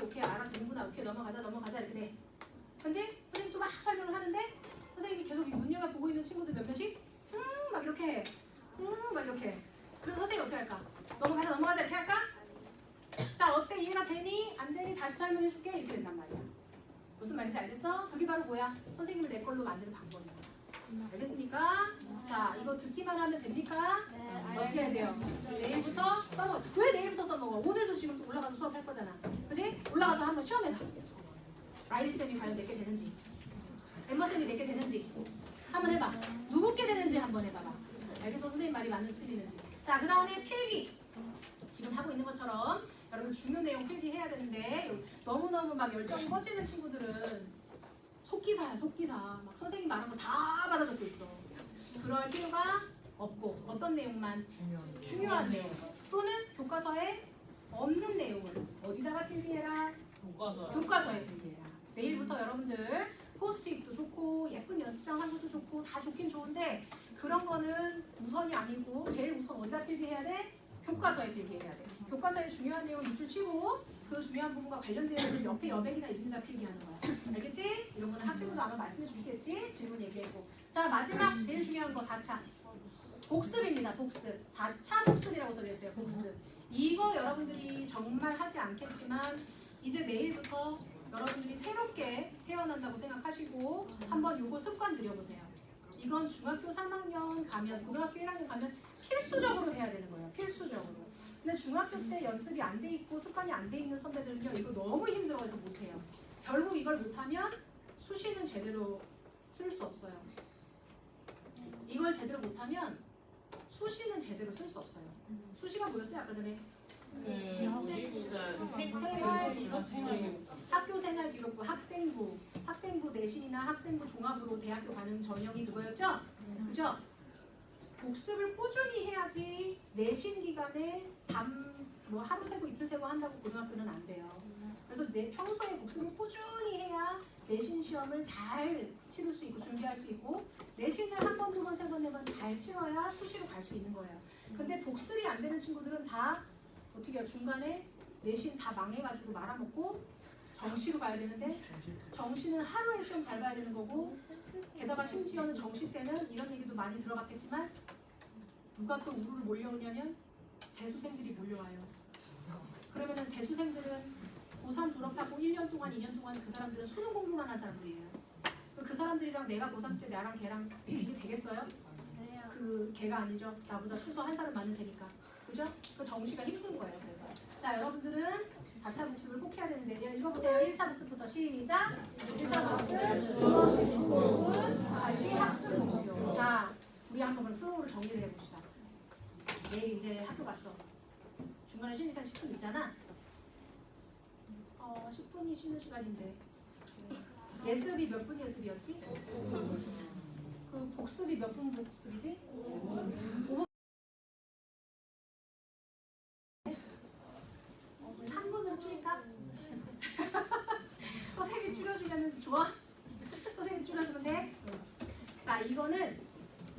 오케이 알아듣는구나. 오케이 넘어가자 이렇게 돼. 근데 선생님이 또 막 설명을 하는데 선생님이 계속 이 눈여겨보고 있는 친구들 몇몇이 막 이렇게 해. 막 이렇게 해. 그럼 선생님이 어떻게 할까? 넘어가자 이렇게 할까? 자 어때? 이해가 되니? 안 되니? 다시 설명해줄게. 이렇게 된단 말이야. 무슨 말인지 알겠어? 그게 바로 뭐야? 선생님을 내 걸로 만드는 방법이야. 알겠습니까? 자 이거 듣기만 하면 됩니까? 어떻게 해야 돼요? 내일부터 써먹어. 왜 내일부터 써먹어? 오늘도 지금 또 올라가서 수업할 거잖아. 그지? 올라가서 한번 시험해봐. 라이리 쌤이 과연 몇 개 되는지, 엠마 쌤이 몇 개 되는지 한번 해봐. 누구께 되는지 한번 해봐봐. 알겠어? 선생님 말이 맞는 쓰리는지. 자 그 다음에 필기. 지금 하고 있는 것처럼 여러분 중요 내용 필기해야 되는데 너무너무 막 열정이 뻗치는 친구들은 속기사야. 막 선생님 말한 거 다 받아 적고 있어. 그럴 필요가 없고 어떤 내용만? 중요한 내용 또는 교과서에 없는 내용을 어디다가 필기해라? 교과서에 필기해라. 내일부터 여러분들 포스트잇도 좋고 예쁜 연습장 한 것도 좋고 다 좋긴 좋은데 그런 거는 우선이 아니고 제일 우선 어디다 필기해야 돼? 교과서에 필기해야 돼. 교과서에 중요한 내용 밑줄 치고 그 중요한 부분과 관련되어 있는 옆에 여백이나 이름이다 필기하는 거야. 알겠지? 이런 거는 학생도 아마 말씀해 주시겠지? 질문 얘기했고. 자 마지막 제일 중요한 거 4차. 복습입니다. 복습. 4차 복습이라고 써있어요. 복습. 이거 여러분들이 정말 하지 않겠지만 이제 내일부터 여러분들이 새롭게 태어난다고 생각하시고 한번 요거 습관 들여보세요. 이건 중학교 3학년 가면 고등학교 1학년 가면 필수적으로 해야 되는 거예요. 필수적으로. 근데 중학교 때 연습이 안 돼 있고 습관이 안 돼 있는 선배들은요 이거 너무 힘들어서 못해요. 결국 이걸 못하면 수시는 제대로 쓸 수 없어요. 이걸 제대로 못하면 수시는 제대로 쓸 수 없어요. 수시가 뭐였어요 아까 전에? 학교 생활 기록부, 학생부 내신이나 학생부 종합으로 대학교 가는 전형이 그거였죠? 그죠? 복습을 꾸준히 해야지 내신 기간에 뭐 하루 세고 이틀 세고 한다고 고등학교는 안 돼요. 그래서 평소에 복습을 꾸준히 해야 내신 시험을 잘 치를 수 있고 준비할 수 있고 내신을 한 번, 두 번, 세 번, 네 번 잘 치러야 수시로 갈 수 있는 거예요. 근데 복습이 안 되는 친구들은 다 어떻게 해요? 중간에 내신 다 망해가지고 말아먹고 정시로 가야 되는데 정시는 하루에 시험 잘 봐야 되는 거고 게다가 심지어는 정시 때는 이런 얘기도 많이 들어봤겠지만 누가 또 우르르 몰려오냐면 재수생들이 몰려와요. 그러면은 재수생들은 고3 졸업하고 1년 동안 2년 동안 그 사람들은 수능 공부만 한 사람들이에요. 그 사람들이랑 내가 고3 때 나랑 걔랑 이게 되겠어요? 그 걔가 아니죠. 나보다 최소 한 살은 많을 테니까. 그죠? 그 정시가 힘든 거예요. 그래서 자 여러분들은 4차 복습을 꼭 해야 되는데 읽어보세요. 1차 복습부터 시작. 1차 복습 부분 다시 학습 목표. 자 우리 한번 그럼 플로우를 정리를 해봅시다. 내일 이제 학교 갔어. 중간에 쉬니까 10분 있잖아. 10분이 쉬는 시간인데 예습이 몇 분 예습이었지? 그 복습이 몇 분 복습이지? 5분. 3분으로 줄일까? 선생님이 줄여주면 좋아? 선생님이 줄여주면 돼? 자 이거는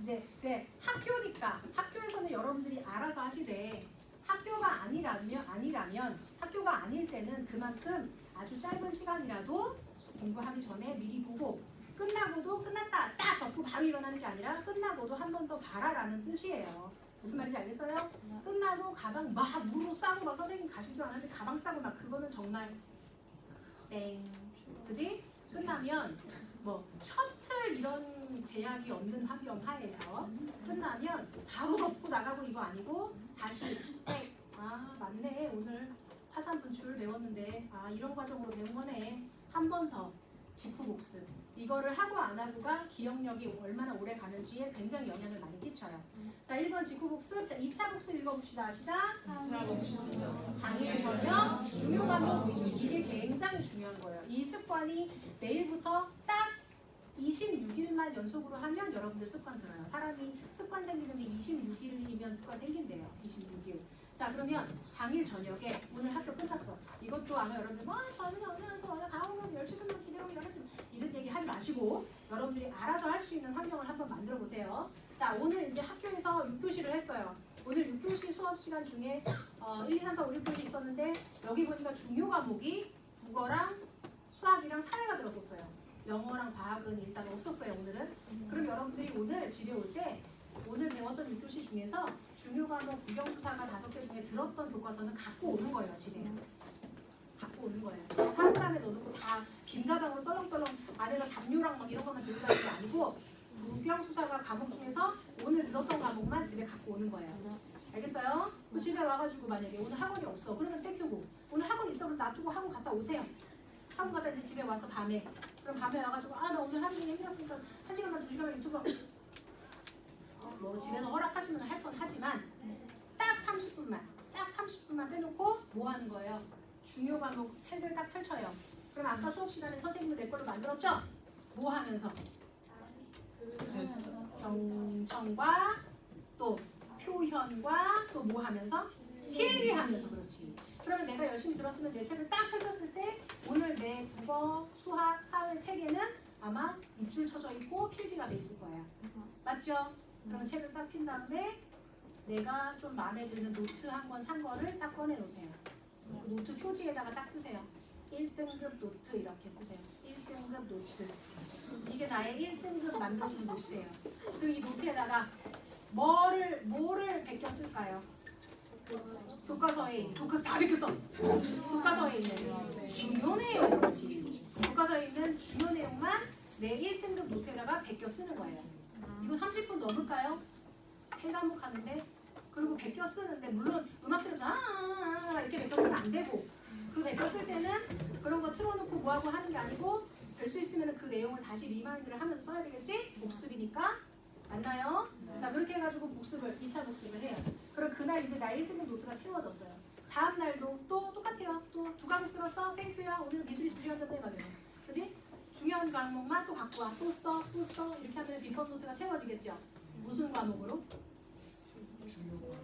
이제 그래, 학교니까 학교에서는 여러분들이 알아서 하시되 학교가 아니라면 학교가 아닐 때는 그만큼 아주 짧은 시간이라도 공부하기 전에 미리 보고 끝나고도 끝났다 딱 덮고 바로 일어나는 게 아니라 끝나고도 한 번 더 봐라라는 뜻이에요. 무슨 말인지 알겠어요? 끝나고 가방 막 무로 싸고 막 선생님 가신 줄 알았는데 가방 싸고 막 그거는 정말 땡 그지? 끝나면 뭐 셔틀 이런 제약이 없는 환경 하에서 끝나면 바로 덮고 나가고 이거 아니고 다시 아 맞네 오늘 화산 분출 배웠는데 아 이런 과정으로 배운 거네 한 번 더 직후 복습 이거를 하고 안 하고가 기억력이 얼마나 오래 가는지에 굉장히 영향을 많이 끼쳐요. 자 1번 직후 복습, 자 2차 복습 읽어봅시다. 시작. 당일 저녁 중요 과목 위주 이게 굉장히 중요한 거예요. 이 습관이 내일부터 딱 26일만 연속으로 하면 여러분들 습관 들어요. 사람이 습관 생기는 게 26일이면 습관 생긴대요. 26일. 자 그러면 당일 저녁에 오늘 학교 끝났어. 이것도 아마 여러분들 저는 오늘 가오면 10시 끝나면 집에 오면 11시 이런 얘기 하지 마시고 여러분들이 알아서 할 수 있는 환경을 한번 만들어 보세요. 자 오늘 이제 학교에서 6교시를 했어요. 오늘 6교시 수업 시간 중에 1, 2, 3, 4, 5, 6교시 있었는데 여기 보니까 중요 과목이 국어랑 수학이랑 사회가 들었었어요. 영어랑 과학은 일단 없었어요 오늘은. 그럼 여러분들이 오늘 집에 올 때 오늘 배웠던 6교시 중에서 중요 과목 국영수사가 5개 중에 들었던 교과서는 갖고 오는 거예요 집에. 갖고 오는 거예요. 사물 안에 넣어놓고 다 빈 가방으로 떨렁떨렁 안에다 담요랑 막 이런 것만 들고 가는 게 아니고 국영수사가 과목 중에서 오늘 들었던 과목만 집에 갖고 오는 거예요. 알겠어요? 또 집에 와가지고 만약에 오늘 학원이 없어 그러면 땡큐고 오늘 학원 있어 그럼 놔두고 학원 갔다 오세요. 학원 갔다 이제 집에 와서 밤에 그럼 밤에 와가지고 나 오늘 하루 종일 힘들었으니까 1시간만 2시간만 유튜브 뭐 집에서 허락하시면 할 건 하지만 딱 30분만 빼놓고 뭐 하는 거예요? 중요 과목 책을 딱 펼쳐요. 그럼 아까 수업 시간에 선생님을 내 걸로 만들었죠? 뭐 하면서? 경청과 또 표현과 또 뭐 하면서? 필기하면서 그렇지. 그러면 내가 열심히 들었으면 내 책을 딱 펼쳤을 때 오늘 내 국어, 수학, 사회 책에는 아마 밑줄 쳐져 있고 필기가 돼 있을 거예요. 맞죠? 그러면 책을 딱 핀 다음에 내가 좀 마음에 드는 노트 한 권 산 거를 딱 꺼내 놓으세요. 그 노트 표지에다가 딱 쓰세요. 1등급 노트 이렇게 쓰세요. 1등급 노트. 이게 나의 1등급 만들어주는 노트예요. 그럼 이 노트에다가 뭐를 베껴 쓸까요? 교과서에 교과서 다 베꼈어. 교과서에 있는 중요 내용 그렇지. 교과서에 있는 중요 내용만 내 1등급 노트에다가 베껴 쓰는 거예요. 이거 30분 넘을까요? 3과목 하는데 그리고 베껴 쓰는데 물론 음악 들으면서 이렇게 베껴 쓰면 안 되고 그 베껴 쓸 때는 그런 거 틀어놓고 뭐하고 하는 게 아니고 될 수 있으면 그 내용을 다시 리마인드를 하면서 써야 되겠지? 복습이니까 맞나요? 자 그렇게 해가지고 복습을 2차 복습을 해요. 그럼 그날 이제 나 1등급 노트가 채워졌어요. 다음 날도 또 똑같아요. 또 2과목 들었어? 땡큐야. 오늘은 미술이 2시간 전에 가요. 그지? 중요한 과목만 또 갖고 와. 또 써 이렇게 하면 비법 노트가 채워지겠죠. 무슨 과목으로?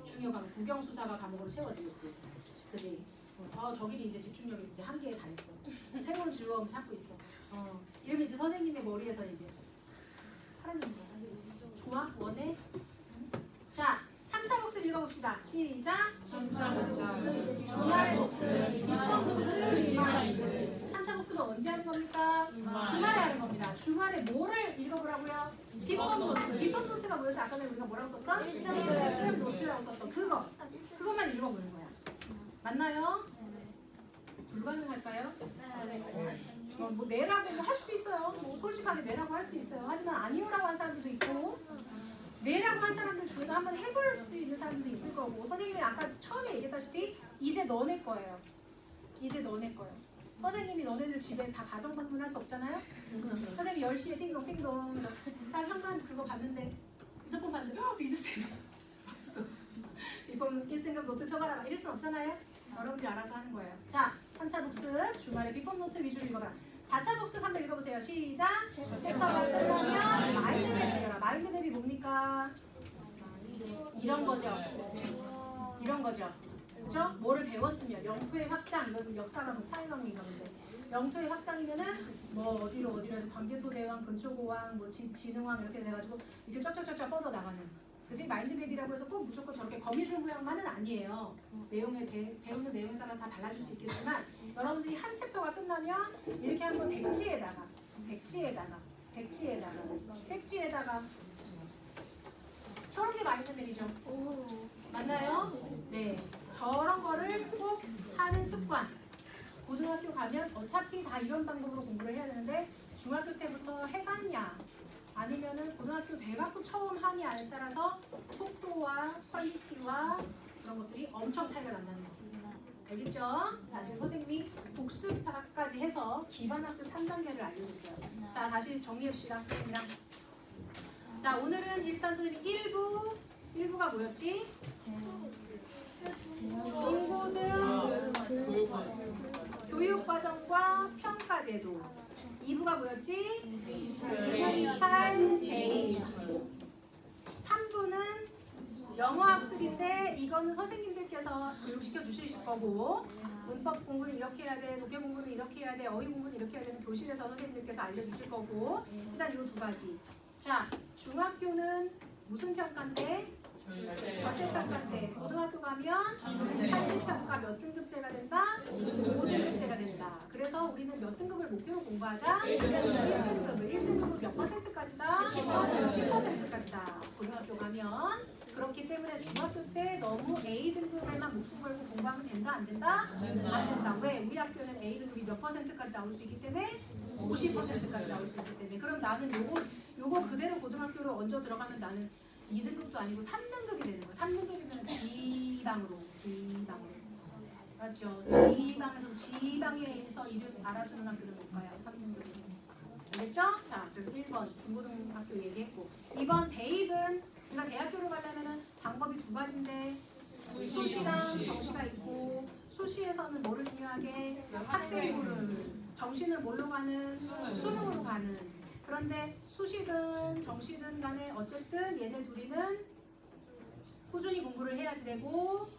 중요 과목. 국영수사가 과목으로 채워지겠지. 그지? 저기는 이제 집중력이 이제 한계에 달했어. 새로운 즐거움 찾고 있어. 이러면 이제 선생님의 머리에서 이제 사라지는 거야. 좋아? 원해? 자, 3차 복습 읽어봅시다. 시작! 주말 복습, 비법 복습, 리마인드. 그렇지. 3차 복습은 언제 하는 겁니까? 주말에 하는 겁니다. 주말에 뭐를 읽어보라고요? 비법 노트. 비법 노트가 뭐였어? 아까 전에 우리가 뭐라고 썼던? 1등급 노트라고 썼던 그거. 그것만 읽어보는 거야. 맞나요? 불가능할까요? 뭐 내라고 할 수도 있어요. 뭐 솔직하게 내라고 할 수도 있어요. 하지만 아니요라고 한 사람들도 있고 내라고 한 사람들 중에도 한번 해볼 수 있는 사람들도 있을 거고 선생님이 아까 처음에 얘기했다시피 이제 너네 거예요. 이제 너네 거예요. 선생님이 너네들 집에 다 가정 방문할 수 없잖아요. 선생님이 10시에 띵동띵동 자 현관 그거 봤는데 휴대폰 봤는데 리즈쌤 박수 이번 1등급 노트 펴봐라 이럴 순 없잖아요. 여러분들이 알아서 하는 거예요. 자 3차 복습 주말에 비법 노트 위주로 읽어봐. 4차 복습 한번 읽어보세요. 시작. 챕터가 끝나면 마인드맵 읽어라. 마인드맵이 뭡니까? 이런 거죠. 이런 거죠. 그죠? 뭐를 배웠으면 영토의 확장 이건 역사가 뭐 사회강의인가 본데 영토의 확장이면은 뭐 어디로 해서 광개토 대왕, 근초고왕, 뭐 진흥왕 이렇게 돼가지고 이렇게 쫙쫙쫙쫙 뻗어 나가는. 그지? 마인드맵이라고 해서 꼭 무조건 저렇게 거미줄 모양만은 아니에요. 내용에 배우는 내용에 따라 다 달라질 수 있겠지만 여러분들이 한 챕터가 끝나면 이렇게 한번 백지에다가 저런 게 마인드맵이죠. 맞나요? 네. 저런 거를 꼭 하는 습관. 고등학교 가면 어차피 다 이런 방법으로 공부를 해야 되는데 중학교 때부터 해봤냐 아니면은 고등학교 돼갖고 처음 하냐에 따라서 속도와 퀄리티와 그런 것들이 엄청 차이가 난다는 거죠. 알겠죠? 자 지금 선생님이 복습까지 해서 기반학습 3단계를 알려줬어요. 자 다시 정리해봅시다. 선생님이랑. 자 오늘은 일단 선생님이 1부가 뭐였지? 중고등 교육과정과 평가제도. 2부가 뭐였지? 디지털 개인. 3부는 영어학습인데 이거는 선생님들께서 교육시켜 주실 거고 문법 공부는 이렇게 해야 돼, 독해 공부는 이렇게 해야 돼, 어휘 공부는 이렇게 해야 되는 교실에서 선생님들께서 알려주실 거고 일단 이 두 가지. 자, 중학교는 무슨 평가인데? 전체평가인데 고등학교 가면 산지평가 몇 등급제가 된다? 5등급제가 된다. 그래서 우리는 몇 등급을 목표로 공부하자? 1등급을 몇 %까지다? 10%까지다. 고등학교 가면 그렇기 때문에 중학교 때 너무 A등급에만 목숨 걸고 공부하면 된다? 안 된다? 안 된다. 왜? 우리 학교는 A등급이 몇 %까지 나올 수 있기 때문에 50%까지 나올 수 있기 때문에 그럼 나는 요거 그대로 고등학교로 얹어 들어가면 나는 2등급도 아니고 3등급이 되는 거야. 3등급이면 지방으로. 맞죠? 지방에서 이름 알아주는 학교를 못 가요. 3등급이. 알겠죠? 자, 그래서 1번 중고등학교 얘기했고 2번 대입은 우리가 대학교로 가려면 방법이 두 가지인데 수시랑 정시가 있고 수시에서는 뭐를 중요하게 학생부를 정시는 뭘로 가는? 수능으로 가는 그런데 수시든 정시든 간에 어쨌든 얘네 둘이는 꾸준히 공부를 해야지 되고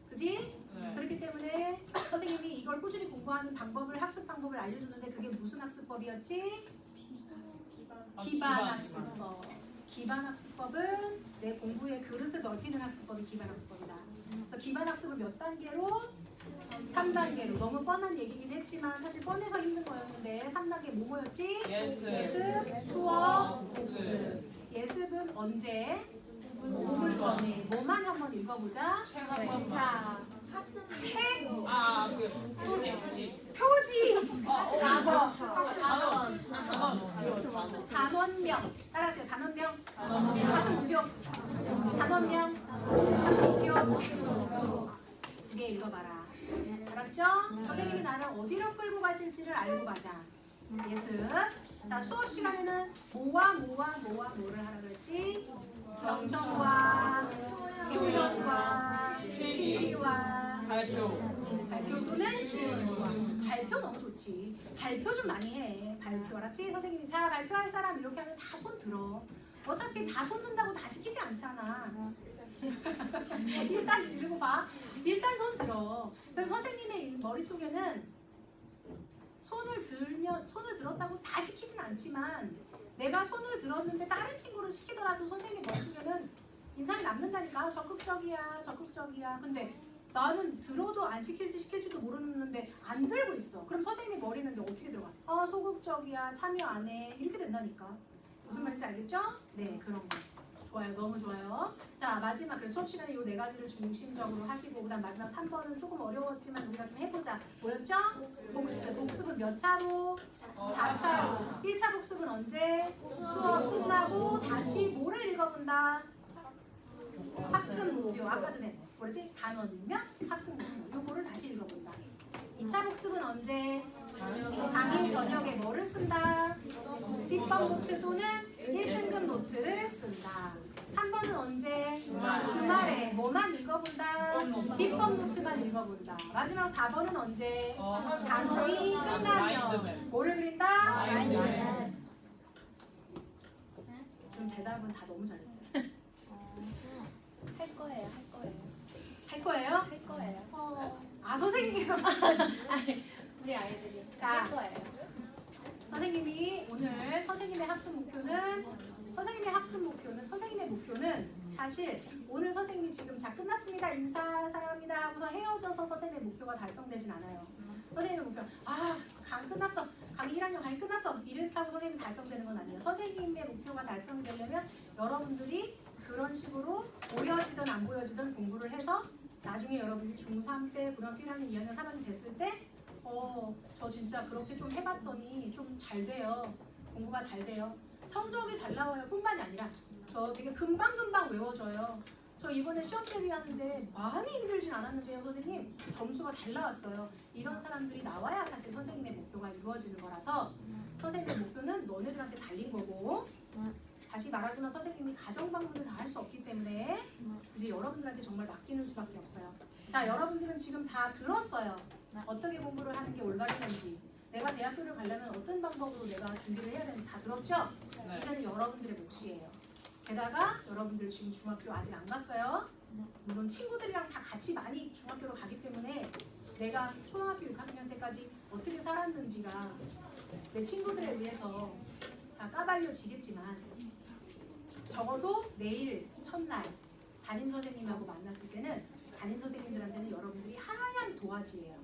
그지? 네. 그렇기 때문에 선생님이 이걸 꾸준히 공부하는 방법을 학습 방법을 알려주는데 그게 무슨 학습법이었지? 기반학습법. 기반학습법은 내 공부의 그릇을 넓히는 학습법이 기반학습법이다. 그래서 기반학습을 몇 단계로? 3단계로. 너무 뻔한 얘기긴 했지만 사실 뻔해서 힘든 거였는데 3단계 뭐였지? 예습, 수업, 복습. 예습은 언제? 공부 전에. 뭐만 한번 읽어보자. 네. 자, 책, 표지, 단원명. 따라하세요. 단원명. 가슴표. 단원명. 가슴표. 두 개 읽어봐라. 알았죠? 선생님이 나를 어디로 끌고 가실지를 알고 가자. 예습. 자, 수업 시간에는 뭐를 하라 그랬지? 경청과 교연과 필기와 발표 또는 질문과. 발표 너무 좋지. 발표 좀 많이 해. 발표 알았지? 선생님이 자 발표할 사람 이렇게 하면 다 손 들어. 어차피 다 손 든다고 다 시키지 않잖아. 일단 지르고 봐. 일단 손 들어. 그럼 선생님의 머릿속에는 손을 들었다고 다 시키진 않지만 내가 손을 들었는데 다른 친구를 시키더라도 선생님 머릿속에는 인상이 남는다니까. 적극적이야. 근데 나는 들어도 안 시킬지 시킬지도 모르는데 안 들고 있어. 그럼 선생님 머리는 이제 어떻게 들어가? 소극적이야. 참여 안 해. 이렇게 된다니까. 무슨 말인지 알겠죠? 네, 그런 거. 좋아요. 너무 좋아요. 자, 마지막 그래서 수업 시간에 이 네 가지를 중심적으로 하시고 그다음 마지막 3번은 조금 어려웠지만 우리가 좀 해보자. 뭐였죠? 복습. 복습은 몇 차로? 4차로. 1차 복습은 언제? 수업 끝나고 다시 뭐를 읽어본다? 학습 목표. 아까 전에 뭐지? 단원이면 학습 목표. 요거를 다시 읽어본다. 2차 복습은 언제? 당일 저녁에 뭐를 쓴다? 비법 노트 또는 1등급 노트를 쓴다. 3번은 언제? 주말에 뭐만 읽어본다? 비법 노트만 읽어본다. 마지막 4번은 언제? 단원이 끝나면 뭐를 그린다? 지금 대답은 다 너무 잘했어요. 할 거예요. 할 거예요? 할 거예요. 아, 선생님께서 우리 아이들이 자. 할 거예요. 선생님이 오늘 선생님의 학습 목표는 선생님의 목표는 사실 오늘 선생님이 지금 자 끝났습니다 인사 사랑합니다 하고서 헤어져서 선생님의 목표가 달성되진 않아요. 선생님의 목표 강 끝났어, 강 1학년 강의 끝났어 이랬다고 선생님 달성되는 건 아니에요. 선생님의 목표가 달성이 되려면 여러분들이 그런 식으로 보여지든 안 보여지든 공부를 해서 나중에 여러분이 중3 때 고등학교 1학년 2학년 3학년 됐을 때 저 진짜 그렇게 좀 해봤더니 좀 잘 돼요. 공부가 잘 돼요. 성적이 잘 나와요. 뿐만이 아니라 저 되게 금방금방 외워져요. 저 이번에 시험 대비하는데 많이 힘들진 않았는데요. 선생님 점수가 잘 나왔어요. 이런 사람들이 나와야 사실 선생님의 목표가 이루어지는 거라서 선생님의 목표는 너네들한테 달린 거고 다시 말하지만 선생님이 가정 방문을 다 할 수 없기 때문에 이제 여러분들한테 정말 맡기는 수밖에 없어요. 자, 여러분들은 지금 다 들었어요. 어떻게 공부를 하는 게 올바른지, 내가 대학교를 가려면 어떤 방법으로 내가 준비를 해야 되는지 다 들었죠? 이제는 여러분들의 몫이에요. 게다가 여러분들 지금 중학교 아직 안 갔어요. 물론 친구들이랑 다 같이 많이 중학교로 가기 때문에 내가 초등학교 6학년 때까지 어떻게 살았는지가 내 친구들에 의해서 다 까발려지겠지만 적어도 내일 첫날 담임 선생님하고 만났을 때는 담임 선생님들한테는 여러분들이 하얀 도화지예요.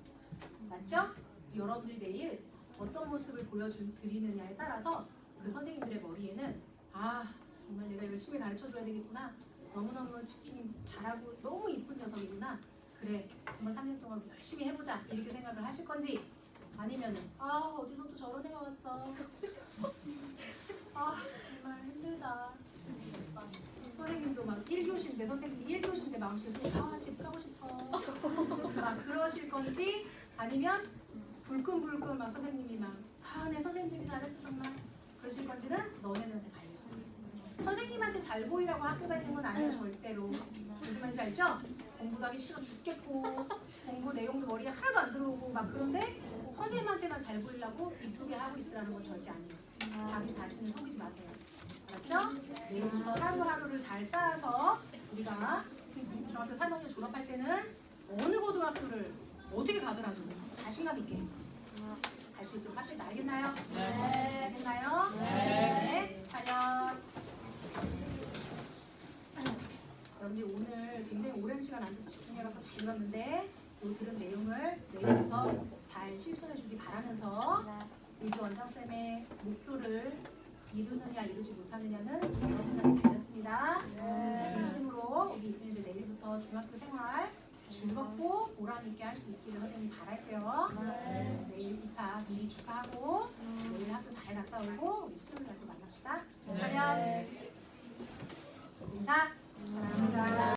맞죠? 여러분들이 내일 어떤 모습을 보여드리느냐에 따라서 그 선생님들의 머리에는 정말 내가 열심히 가르쳐줘야 되겠구나. 너무너무 집중 잘하고 너무 이쁜 녀석이구나. 그래, 한번 3년 동안 열심히 해보자. 이렇게 생각을 하실 건지 아니면은 어디서 또 저런 애가 왔어. 정말 힘들다. 선생님도 막 1교시인데 선생님이 1교시인데 마음속에 집 가고 싶어. 막 그러실 건지 아니면 불끈불끈 막 선생님이 내 선생님 되게 잘했어 정말 그러실 건지는 너네들한테 달려. 선생님한테 잘 보이라고 학교 다니는 건 아니에요. 절대로. 무슨 말인지 알죠? 공부도 하기 싫어 죽겠고 공부 내용도 머리에 하나도 안 들어오고 막 그런데 선생님한테만 잘 보이려고 이쁘게 하고 있으라는 건 절대 아니에요. 자기 자신을 속이지 마세요. 알았죠? 내일부터 하루하루를 잘 쌓아서 우리가 중학교 3학년 졸업할 때는 어느 고등학교를 어떻게 가더라도 자신감 있게 갈 수 있도록 합시다. 알겠나요? 네. 알겠나요? 네. 차렷. 여러분들 오늘 굉장히 오랜 시간 앉아서 집중해서 잘 배웠는데 이 들은 내용을 내일부터 잘 실천해 주기 바라면서 우주 원장쌤의 목표를 이루느냐 이루지 못하느냐는 여러분들한테 달렸습니다. 진심으로 우리 이쁜이들 내일부터 중학교 생활 즐겁고 보람있게 할 수 있기를 선생님 바랄게요. 내일 입학 미리 축하하고 내일 학교 잘 갔다 오고 우리 수요일 날 또 만납시다. 차렷 인사. 감사합니다.